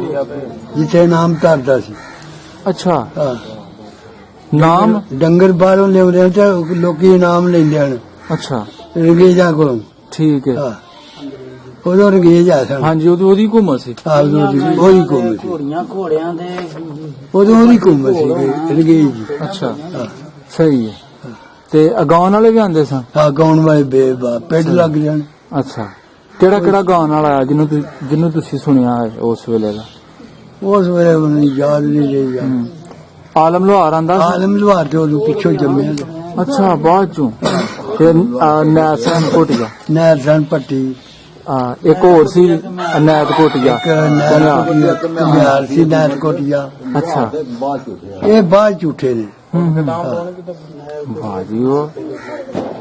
ਜਿੱਥੇ ਨਾਮ ਧਰਦਾ ਸੀ। ਅੱਛਾ, ਹਾਂ। ਨਾਮ? ਡੰਗਰ ਬਾਹਰੋਂ ਲਿਆਉਂਦੇ ਹਨ ਤੇ ਲੋਕੀ ਇਨਾਮ ਲੈਂਦੇ ਹਨ ਅੱਛਾ, ਰੰਗੇਜਾਂ ਕੋਲੋਂ। ਠੀਕ ਹੈ। ਹਾਂ, ਉਦੋਂ ਰੰਗੇਜ ਆ ਸਨ। ਹਾਂਜੀ, ਉਹਦੀ ਹੁਕੂਮਤ ਸੀ। ਉਹਦੀ ਘੁੰਮਤ ਸੀ। ਘੋੜਿਆਂ ਦੇ ਉਦੋਂ ਉਹਦੀ ਘੁੰਮਤ ਸੀ ਰੰਗੇਜ ਦੀ। ਅੱਛਾ, ਹਾਂ। ਸਹੀ ਹੈ। ਤੇ ਅਗਾਉਣ ਵਾਲੇ ਵੀ ਆਉਂਦੇ ਸਨ? ਹਾਂ, ਗਾਉਣ ਵਾਲੇ ਬੇਬਾ ਪਿੰਡ ਲੱਗ ਜਾਣ। ਅੱਛਾ, ਕਿਹੜਾ ਗਾਉਣ ਵਾਲਾ ਆਇਆ ਜਿਹਨੂੰ ਤੁਸੀਂ ਸੁਣਿਆ ਹੈ ਉਸ ਵੇਲੇ ਦਾ? ਉਸ ਵੇਲੇ ਮੈਨੂੰ ਯਾਦ ਨਹੀਂ ਰਹੀ। ਆਲਮ ਲੋਹਾਰ ਆਂਦਾ? ਆਲਮ ਲੁਹਾਰ ਤੇ ਉਦੋਂ ਪਿੱਛੋਂ ਜੰਮਿਆ। ਅੱਛਾ, ਬਾਅਦ ਚੋਂ? ਤੇ ਨੈਸਨ ਕੋਟੀਆ? ਨੈਰਸਨ ਪੱਟੀ। ਇੱਕ ਹੋਰ ਸੀ ਅਨੈਤ ਕੋਟੀਆ? ਕਮਿਆਰ ਸੀ ਨੈਤ ਕੋਟੀਆ। ਅੱਛਾ, ਇਹ ਬਾਅਦ ਝੂਠੇ ਨੇ। ਵਾਹ ਜੀ, ਉਹ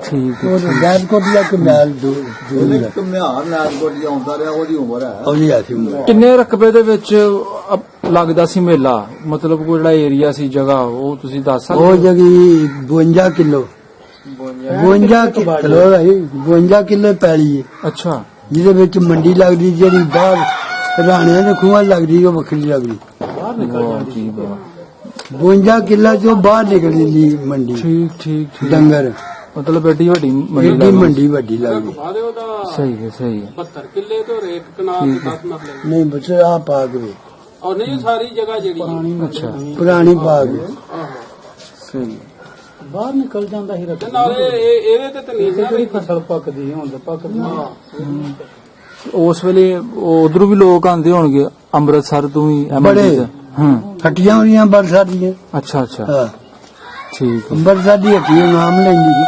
ਠੀਕ ਹੈ। ਉਹ ਨੈਤ ਕੋਟੀਆ ਕਮਿਆਰ ਘੁਮਿਆਰ ਨਾਥ ਕੋਟੀਆ ਆਉਂਦਾ ਰਿਹਾ, ਉਹਦੀ ਉਮਰ ਹੈ। ਉਹਦੀ ਐਸੀ ਉਮਰ। ਕਿੰਨੇ ਰਕਬੇ ਦੇ ਵਿੱਚ ਲੱਗਦਾ ਸੀ ਮੇਲਾ? ਮਤਲਬ ਕੋਈ ਜਿਹੜਾ ਏਰੀਆ ਸੀ, ਜਗ੍ਹਾ, ਉਹ ਤੁਸੀਂ ਦੱਸ ਸਕਦੇ? ਉਹ ਜਗੀ 52 ਕਿਲੋ 52 ਕਿਲੋ ਪੈਲੀ ਹੈ, ਅੱਛਾ, ਜਿਹਦੇ ਵਿੱਚ ਮੰਡੀ ਲੱਗਦੀ, ਜਿਹੜੀ ਬਾਹਰ ਰਾਣਿਆਂ ਦੇ ਖੂਹਾਂ ਲੱਗਦੀ ਉਹ ਵੱਖਰੀ ਲੱਗਦੀ। ਵਾਹ ਜੀ ਵਾਹ। 52 ਕਿੱਲਾ ਚੋਂ ਬਾਹਰ ਨਿਕਲਦੀ ਸੀ ਮੰਡੀ। ਠੀਕ ਡੰਗਰ ਮਤਲਬ ਏਡੀ ਵੱਡੀ ਮੰਡੀ ਏਡੀ ਲੱਗਦੀ? ਮੰਡੀ ਵੱਡੀ ਲੱਗਦੀ। ਸਹੀ ਹੈ। 72 ਕਿੱਲੇ ਤੋਂ ਰੇਕ ਕਨਾਲ ਦੇ 10 ਮਰਲੇ ਨਹੀਂ ਬੱਚੇ ਆ ਪਾ ਕੇ ਔਰ ਨਹੀਂ ਸਾਰੀ ਜਗ੍ਹਾ ਜਿਹੜੀ ਅੱਛਾ, ਪੁਰਾਣੀ ਪਾ ਕੇ ਸਹੀ। ਬਾਹਰ ਨਿਕਲ ਜਾਂਦਾ ਸੀ ਰੱਖ ਨਾਲੇ ਇਹਦੇ ਤੇ ਨਹੀਂ ਜਿਹੜੀ ਫਸਲ ਪੱਕਦੀ ਹੁਣ ਤੇ ਪੱਕਦੀ। ਉਸ ਵੇਲੇ ਉਧਰੋਂ ਵੀ ਲੋਕ ਆਉਂਦੇ ਹੋਣਗੇ, ਅੰਮ੍ਰਿਤਸਰ ਤੋਂ ਵੀ? ਬੜੇ। ਹਾਂ, ਹੱਟੀਆਂ ਹੋਈਆਂ ਬਰਸਾਤ ਦੀਆਂ। ਅੱਛਾ ਹਾਂ, ਠੀਕ ਹੈ। ਬਰਸਾਤ ਦੀ ਹੱਟੀ ਨਾਮ ਲੈਂਦੀ ਸੀ।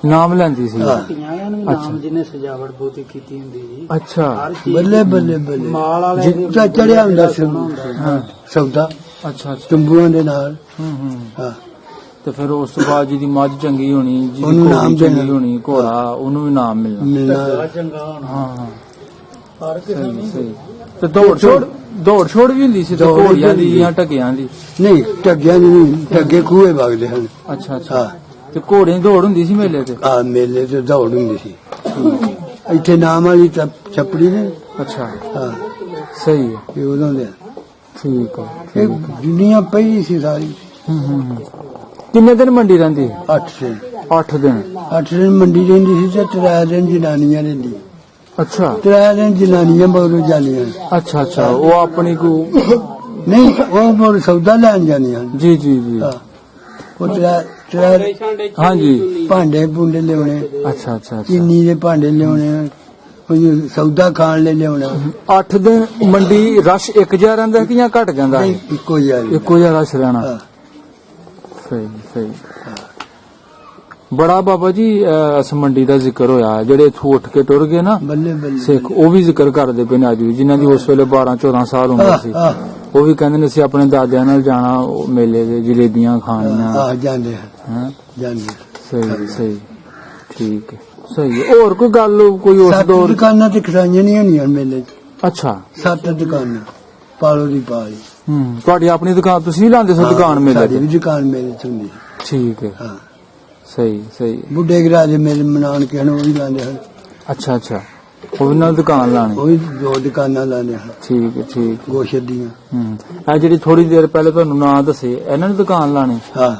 ਨਾਮ ਲੈਂਦੀ ਸੀ? ਹਾਂ। ਧੀਆਂ ਨੂੰ ਨਾਮ ਜਿਹਨੇ ਸਜਾਵਟ ਬਹੁਤੀ ਕੀਤੀ ਹੁੰਦੀ ਜੀ। ਅੱਛਾ, ਬੱਲੇ ਬੱਲੇ ਬੱਲੇ ਮਾਲ ਵਾਲੇ ਜਿੱਤਾ ਚੜਿਆ ਹੁੰਦਾ ਸੀ। ਹਾਂ, ਸੌਦਾ ਅੱਛਾ, ਤੰਬੂਆਂ ਦੇ ਨਾਲ। ਹਾਂ, ਤੇ ਫਿਰ ਉਸ ਤੋਂ ਬਾਅਦ ਜਿਹਦੀ ਮੱਝ ਚੰਗੀ ਹੋਣੀ, ਜਿਹਦੀ ਉਹਨੂੰ ਨਾਮ ਘੋੜੀ ਚੰਗੀ ਦੇਣਾ। ਹੋਣੀ, ਘੋੜਾ, ਉਹਨੂੰ ਵੀ ਨਾਮ ਮਿਲਣਾ। ਮਿਲਣਾ। ਚੰਗਾ ਹੋਣਾ ਹਾਂ, ਹਰ ਕਿਸੇ ਨੂੰ ਸਹੀ। ਤੇ ਦੌੜ ਛੋੜ ਵੀ ਹੁੰਦੀ ਸੀ ਤੇ ਦੌੜ ਘੋੜੀਆਂ ਦੀ ਹੁੰਦੀ। ਜਾਂ ਢੱਕਿਆਂ ਦੀ? ਨਹੀਂ, ਢੱਗਿਆਂ ਦੀ ਨਹੀਂ, ਢੱਗੇ ਖੂਹੇ ਵਗਦੇ ਹਨ। ਅੱਛਾ, ਹਾਂ, ਤੇ ਘੋੜਿਆਂ ਦੀ ਦੌੜ ਹੁੰਦੀ ਸੀ ਮੇਲੇ ਤੇ? ਆ ਮੇਲੇ ਤੇ ਦੌੜ ਹੁੰਦੀ ਸੀ। ਇੱਥੇ ਨਾਮ ਵਾਲੀ ਛੱਪੜੀ ਨੇ। ਅੱਛਾ ਹਾਂ ਸਹੀ ਹੈ ਇਹ ਉਦੋਂ ਦੇ ਠੀਕ ਹੈ ਇਹ ਦੁਨੀਆ ਪਈ ਸੀ ਸਾਰੀ। ਕਿੰਨੇ ਦਿਨ ਮੰਡੀ ਰਹਿੰਦੀ 8 ਦਿਨ 8 ਦਿਨ 8 ਦਿਨ ਮੰਡੀ ਰਹਿੰਦੀ ਸੀ ਤੇ 3 ਦਿਨ ਜਨਾਨੀਆਂ ਰਹਿੰਦੀ। ਅੱਛਾ 3 ਦਿਨ ਜਨਾਨੀਆਂ ਮਗਰੋਂ ਜਾਂਦੀਆਂ। ਅੱਛਾ ਅੱਛਾ ਉਹ ਆਪਣੀ ਕੋ ਨਹੀਂ ਉਹ ਮੋਰ ਸੌਦਾ ਲੈਣ ਜਾਂਦੀਆਂ। ਜੀ ਜੀ ਜੀ ਹਾਂ ਉਹ 3 ਹਾਂਜੀ ਭਾਂਡੇ ਭੁੰਡੇ ਲਿਆਉਣੇ, ਅੱਛਾ ਅੱਛਾ ਅੱਛਾ ਚੀਨੀ ਦੇ ਭਾਂਡੇ ਲਿਆਉਣੇ, ਉਹ ਸੌਦਾ ਖਾਣ ਲਈ ਲਿਆਉਣਾ। 8 ਦਿਨ ਮੰਡੀ ਰਸ਼ ਇੱਕ ਜਿਹਾ ਰਹਿੰਦਾ ਕਿ ਜਾਂ ਘਟ ਜਾਂਦਾ ਹੈ? ਨਹੀਂ, ਇੱਕੋ ਹੀ ਆ ਇੱਕੋ ਜਿਹਾ ਰਸ਼ ਰਹਿਣਾ। ਹਾਂ। ਸਹੀ ਸਹੀ ਬੜਾ ਬਾਬਾ ਜੀ ਇਸ ਮੰਡੀ ਦਾ ਜ਼ਿਕਰ ਹੋਇਆ, ਜਿਹੜੇ ਇੱਥੋਂ ਉੱਠ ਕੇ ਟੁਰ ਗਏ ਨਾ ਬੱਲੇ ਬੱਲੇ ਸਿੱਖ, ਉਹ ਵੀ ਜ਼ਿਕਰ ਕਰਦੇ ਪਏ ਨੇ ਅੱਜ ਵੀ, ਜਿਨ੍ਹਾਂ ਦੀ ਉਸ ਵੇਲੇ 12-14 ਸਾਲ ਉਮਰ ਸੀ। ਉਹ ਵੀ ਕਹਿੰਦੇ ਨੇ ਅਸੀਂ ਆਪਣੇ ਦਾਦਿਆਂ ਨਾਲ ਜਾਣਾ ਉਹ ਮੇਲੇ ਦੇ, ਜਲੇਬੀਆਂ ਖਾਣੀਆਂ। ਆ ਜਾਂਦੇ ਹੈਂ? ਜਾਂਦੇ। ਸਹੀ ਸਹੀ ਠੀਕ ਹੈ ਸਹੀ ਹੈ। ਹੋਰ ਕੋਈ ਗੱਲ ਕੋਈ ਉਸ 7 ਦੌਰ? ਦੁਕਾਨਾਂ ਤੇ ਖਸਾਈਆਂ ਨਹੀਂ ਹੋਣੀਆਂ ਮੇਲੇ 'ਚ। ਅੱਛਾ 7 ਦੁਕਾਨਾਂ ਪਾਲੋ ਦੀ ਪਾਲੀ। ਤੁਹਾਡੀ ਆਪਣੀ ਦੁਕਾਨ, ਤੁਸੀਂ ਵੀ ਲਾਉਂਦੇ ਸੋ ਦੁਕਾਨ ਮੇਲੇ ਸਾਡੀ ਵੀ ਤੇ? ਦੁਕਾਨ ਮੇਰੇ 'ਚ ਹੁੰਦੀ। ਠੀਕ ਹੈ ਹਾਂ ਸਹੀ ਸਹੀ। ਬੁੱਢੇ ਗਰਾਜੇ ਮੇਰੇ ਮਨਾਣ ਕੇ ਹਨ, ਉਹ ਵੀ ਲਾਉਂਦੇ ਹਨ। ਅੱਛਾ ਅੱਛਾ ਉਹ ਵੀ ਨਾਲ ਦੁਕਾਨ ਲਾਣੀ। ਉਹ ਵੀ 2 ਦੁਕਾਨਾਂ ਲਾਉਂਦੇ ਹਨ ਠੀਕ ਹੈ ਠੀਕ। ਗੋਸ਼ਤ ਦੀਆਂ। ਇਹ ਜਿਹੜੀ ਥੋੜੀ ਦੇਰ ਪਹਿਲੇ ਤੁਹਾਨੂੰ ਨਾਂ ਦੱਸੇ, ਇਹਨਾਂ ਨੇ ਦੁਕਾਨ ਲਾਣੀ। ਹਾਂ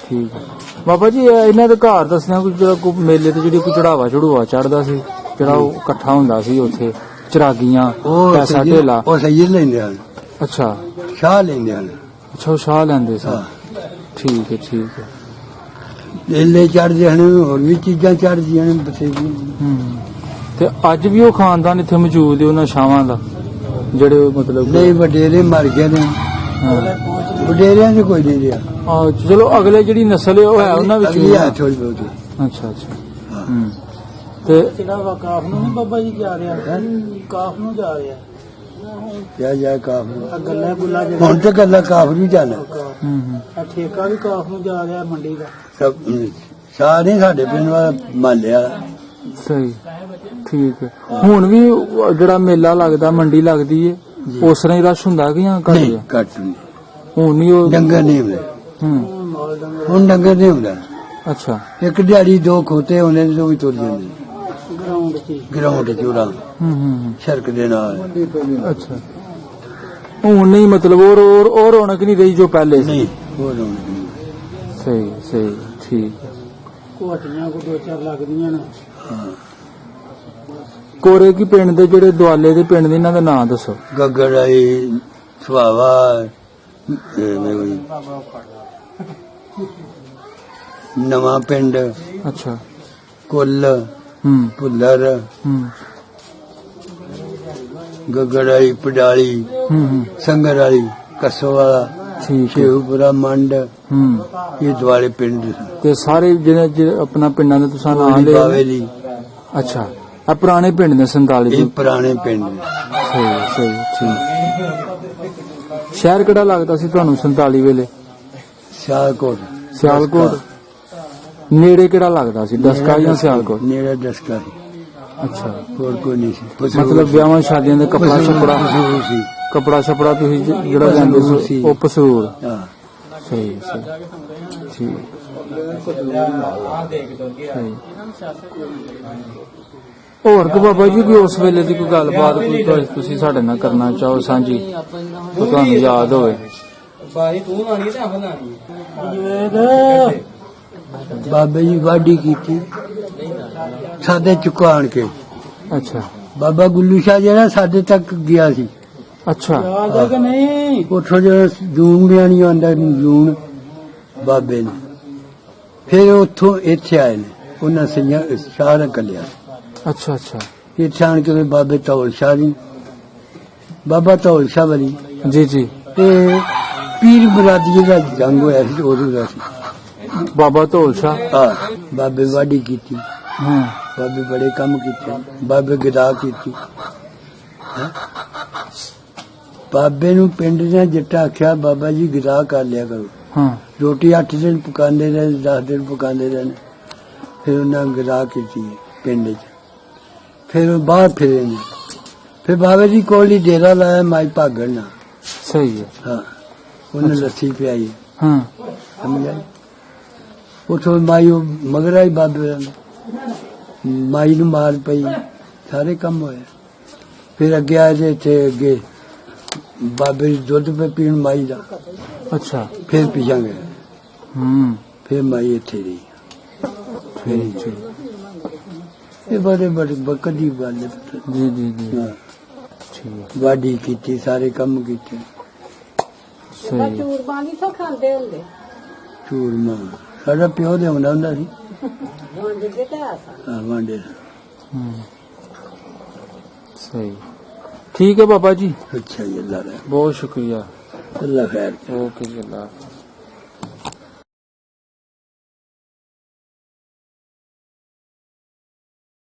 ਠੀਕ ਹੈ ਬਾਬਾ ਜੀ, ਇਹ ਇਹਨਾਂ ਦੇ ਘਰ ਦੱਸਣਾ ਕੋਈ ਜਿਹੜਾ ਕੋਈ ਮੇਲੇ ਤੇ ਜਿਹੜੀ ਕੋਈ ਚੜਾਵਾ ਚੜਦਾ ਸੀ, ਜਿਹੜਾ ਉਹ ਇਕੱਠਾ ਹੁੰਦਾ ਸੀ ਉੱਥੇ, ਚਰਾਗੀਆਂ, ਉਹ ਪੈਸਾ ਢੇਲਾ। ਉਹ ਸਹੀ ਲੈਂਦੇ ਹਨ, ਅੱਛਾ ਸ਼ਾਹ ਲੈਂਦੇ ਹਨ। ਅੱਛਾ ਉਹ ਸ਼ਾਹ ਲੈਂਦੇ ਸੀ। ਹਾਂ ਠੀਕ ਹੈ ਠੀਕ ਹੈ। ਢੇਲੇ ਚੜਦੇ ਹਨ, ਹੋਰ ਵੀ ਚੀਜ਼ਾਂ ਚੜਦੀਆਂ ਨੇ ਬਥੇਰੀਆਂ। ਤੇ ਅੱਜ ਵੀ ਉਹ ਖਾਨਦਾਨ ਇੱਥੇ ਮੌਜੂਦ ਹੈ ਉਹਨਾਂ ਸ਼ਾਹਾਂ ਦਾ, ਜਿਹੜੇ ਮਤਲਬ ਨਹੀਂ ਵਡੇਰੇ ਮਰ ਗਏ ਨੇ, ਵਡੇਰਿਆਂ 'ਚ ਕੋਈ ਨਹੀਂ ਰਿਹਾ। ਚਲੋ ਅਗਲੇ ਜਿਹੜੀ ਨਸਲ ਹੈ ਉਹ ਹੈ ਉਹਨਾਂ ਵਿੱਚ ਅਗਲੀ ਹੈ ਥੋੜੀ ਬਹੁਤੀ। ਅੱਛਾ ਅੱਛਾ ਤੇ ਜਿਹੜਾ ਵਾਕਾਫ ਨੂੰ ਨਹੀਂ ਬਾਬਾ ਜੀ ਜਾ ਰਿਹਾ, ਕਾਫ ਨੂੰ ਜਾ ਰਿਹਾ। ਕਿਆ ਜਾਏ ਕਾਫਰ, ਆ ਗੱਲਾਂ ਗੁੱਲਾ ਹੁਣ ਤੇ ਗੱਲਾਂ ਕਾਫਰ ਵੀ ਚੱਲ। ਆ ਠੇਕਾ ਵੀ ਕਾਫ ਨੂੰ ਜਾ ਰਿਹਾ ਮੰਡੀ ਦਾ। ਸਭ ਸਾਰੇ ਸਾਡੇ ਪਿੰਡ ਵਾਲਾ ਮਾਲਿਆ। ਸਹੀ ਠੀਕ ਹੈ। ਹੁਣ ਵੀ ਉਹ ਜਿਹੜਾ ਮੇਲਾ ਲੱਗਦਾ, ਮੰਡੀ ਲੱਗਦੀ ਹੈ, ਉਸ ਤਰ੍ਹਾਂ ਹੀ ਰਸ਼ ਹੁੰਦਾ ਕਿ ਜਾਂ ਘੱਟ ਨਹੀਂ ਗਿਆ? ਘੱਟ ਨਹੀਂ, ਹੁਣ ਨਹੀਂ ਉਹ ਡੰਗਰ ਨਹੀਂ ਹੁੰਦੇ ਹੁਣ, ਡੰਗਰ ਨਹੀਂ ਹੁੰਦਾ। ਅੱਛਾ ਇੱਕ ਦਿਹਾੜੀ 2 ਖੋਤੇ ਹੁੰਦੇ ਨੇ, ਉਹ ਵੀ ਤੁਰ ਜਾਂਦੇ ਗਰਾਊਂਡ 'ਚ ਗਰਾਊਂਡ ਚੂੜਾ ਸੜਕ ਦੇ ਨਾਲ। ਅੱਛਾ ਹੁਣ ਨਹੀਂ ਮਤਲਬ ਉਹ ਰੌਣਕ ਨਹੀਂ ਰਹੀ ਜੋ ਪਹਿਲੇ ਸੀ। ਨਹੀਂ ਉਹ ਰੌਣਕ ਨਹੀਂ। ਸਹੀ ਸਹੀ ਠੀਕ ਹੈ। ਕੋਟੀਆਂ ਕੋ 2-4 ਲੱਗਦੀਆਂ ਨੇ। ਕੋਰੇ ਕੀ ਪਿੰਡ ਦੇ ਜਿਹੜੇ ਦੁਆਲੇ ਦੇ ਪਿੰਡ ਦੇ ਇਹਨਾਂ ਦਾ ਨਾਂ ਦੱਸੋ। ਗੱਗੜ ਆਈ, ਸੁਹਾਵਾ, ਨਵਾਂ ਪਿੰਡ, ਅੱਛਾ ਕੁੱਲ, ਹੂੰ ਭੁੱਲਰ, ਹੂੰ ਗੱਗੜ ਆਈ, ਪਡਾਲੀ, ਸੰਗਰ ਵਾਲੀ, ਕੱਸੋ ਵਾਲਾ, ਠੀਕ ਹੈ। ਸ਼ੇਖੂਪੁਰਾ, ਮੰਡ, ਹੂੰ ਇਹ ਦੁਆਲੇ ਪਿੰਡ। ਤੇ ਸਾਰੇ ਜਿਹੜੇ ਆਪਣਾ ਪਿੰਡਾਂ ਦੇ ਤੁਸੀਂ ਨਾਂ ਬਾਵੇ ਲਏ? ਦੀ, ਅੱਛਾ ਆ ਪੁਰਾਣੇ ਪਿੰਡ ਨੇ 47 ਇਹ ਦੇ। ਪੁਰਾਣੇ ਪਿੰਡ। ਸਹੀ ਸਹੀ ਠੀਕ। ਸ਼ਹਿਰ ਕਿਹੜਾ ਲੱਗਦਾ ਸੀ ਤੁਹਾਨੂੰ 47 ਵੇਲੇ? ਸਿਆਲਕੋਟ। ਸਿਆਲਕੋਟ। ਨੇੜੇ ਕਿਹੜਾ ਲੱਗਦਾ ਸੀ, ਡਸਕਾ ਜਾਂ ਸਿਆਲਕੋਟ? ਨੇੜੇ ਡਸਕਾ ਸੀ। ਅੱਛਾ ਹੋਰ ਕੋਈ ਨਹੀਂ ਸੀ। ਮਤਲਬ ਵਿਆਹਾਂ ਸ਼ਾਦੀਆਂ ਦੇ ਕੱਪੜਾ ਛਪੜਾ ਸੀ। ਕਪੜਾ ਛਪੜਾ ਤੁਸੀਂ ਜਿਹੜਾ ਜਾਂਦੇ ਪਸਰੂਰ ਸੀ ਸੀ। ਉਹ ਪਸਰੂਰ। ਹਾਂ ਸਹੀ ਸਹੀ ਠੀਕ। ਸਹੀ। ਹੋਰ ਕੋ ਬਾਬਾ ਜੀ ਕੋਈ ਉਸ ਵੇਲੇ ਦੀ ਕੋਈ ਗੱਲਬਾਤ ਕੋਈ ਤੁਸੀਂ ਸਾਡੇ ਨਾਲ ਕਰਨਾ ਚਾਹੋ ਸਾਂਝੀ, ਤਾਂ ਤੁਹਾਨੂੰ ਯਾਦ ਹੋਵੇ? ਬਾਬੇ ਜੀ ਵਾਢੀ ਕੀਤੀ ਸਾਡੇ ਚੁਕਾਣ ਕੇ। ਅੱਛਾ ਬਾਬਾ ਗੁੱਲੂ ਸ਼ਾਹ ਜਿਹੜਾ ਸਾਡੇ ਤੱਕ ਗਿਆ ਸੀ। ਅੱਛਾ ਯਾਦ ਹੈ ਕਿ ਨਹੀਂ? ਉੱਥੋਂ ਜਿਹੜਾ ਜੂਨ ਬਿਆਨੀ ਆਉਂਦਾ ਜੂਨ ਬਾਬੇ ਨੇ, ਫਿਰ ਉੱਥੋਂ ਇੱਥੇ ਆਏ ਨੇ, ਉਹਨਾਂ ਸ਼ਾਹ ਕੱਲਿਆ। ਅੱਛਾ ਅੱਛਾ ਇੱਥੇ ਆਣ ਕੇ ਬਾਬੇ ਧੌਲ ਸ਼ਾਹ ਜੀ, ਬਾਬਾ ਧੌਲ ਸ਼ਾਹ ਵਾਲੀ ਜੀ ਜੀ। ਤੇ ਪੀਰ ਬਰਾਦਰੀ ਦਾ ਜੰਗ ਹੋਇਆ ਸੀ, ਉਦੋਂ ਦਾ ਸੀ। ਬਾਬਾ ਧੌਲ ਸ਼ਾਹ। ਹਾਂ ਬਾਬੇ ਵਾਢੀ ਕੀਤੀ, ਹਾਂ ਬਾਬੇ ਬੜੇ ਕੰਮ ਕੀਤੇ, ਬਾਬੇ ਗਦਾ ਕੀਤੀ। ਬਾਬੇ ਨੂੰ ਪਿੰਡ ਨੇ ਜੱਟਾ ਆਖਿਆ, ਬਾਬਾ ਜੀ ਗਦਾ ਕਰ ਲਿਆ ਕਰੋ। ਹਾਂ ਰੋਟੀ 8 ਦਿਨ ਪਕਾਉਂਦੇ ਰਹੇ, 10 ਦਿਨ ਪਕਾਉਂਦੇ ਰਹੇ। ਫਿਰ ਉਹਨਾਂ ਗਦਾ ਕੀਤੀ ਪਿੰਡ 'ਚ। ਫਿਰ ਉਹ ਬਾਹਰ ਫਿਰੇ ਨੇ, ਫਿਰ ਬਾਬਾ ਜੀ ਕੋਲ ਹੀ ਡੇਰਾ ਲਾਇਆ, ਮਾਈ ਭਾਗਣ ਨਾਲ। ਸਹੀ ਹੈ। ਹਾਂ ਉਹਨੇ ਲੱਸੀ ਪਿਆਈ, ਹਾਂ ਸਮਝਿਆ। ਉੱਥੋਂ ਮਾਈ ਉਹ ਮਗਰ ਆਈ ਬਾਬੇ ਦਾ, ਮਾਈ ਨੂੰ ਮਾਰ ਪਈ, ਸਾਰੇ ਕੰਮ ਹੋਏ। ਫਿਰ ਅੱਗੇ ਆਏ ਜੇ ਇੱਥੇ ਅੱਗੇ ਬਾਬੇ ਦੀ ਦੁੱਧ ਪੇ ਪੀਣ ਮਾਈ ਦਾ, ਅੱਛਾ। ਫਿਰ ਪਿਛਾਂ ਗਏ, ਫਿਰ ਮਾਈ ਇੱਥੇ ਰਹੀ। ਠੀਕ ਠੀਕ ਇਹ ਬੜੇ ਬੜੇ ਬਕਦੀ ਗੱਲ ਹੈ। ਜੀ ਜੀ ਜੀ ਹਾਂ, ਠੀਕ ਵਾਢੀ ਕੀਤੀ, ਸਾਰੇ ਕੰਮ ਕੀਤੇ। ਸਹੀ ਚੂਰਮਾ ਨਹੀਂ ਤਾਂ ਖਾਂਦੇ ਹੁੰਦੇ ਚੂਰਮਾ ਸਾਡਾ ਪਿਓ ਦੇ ਹੁੰਦਾ ਸੀ। ਵੰਡ ਕੇ ਤੇ ਆ ਹਾਂ, ਵਾਂਡੇ। ਸਹੀ ਠੀਕ ਹੈ ਬਾਬਾ ਜੀ, ਅੱਛਾ ਜੀ, ਅੱਲਾ ਬਹੁਤ ਸ਼ੁਕਰੀਆ। ਖੈਰ। ਓਕੇ ਜੀ, ਅੱਲਾ ਹਾਫਿਜ਼।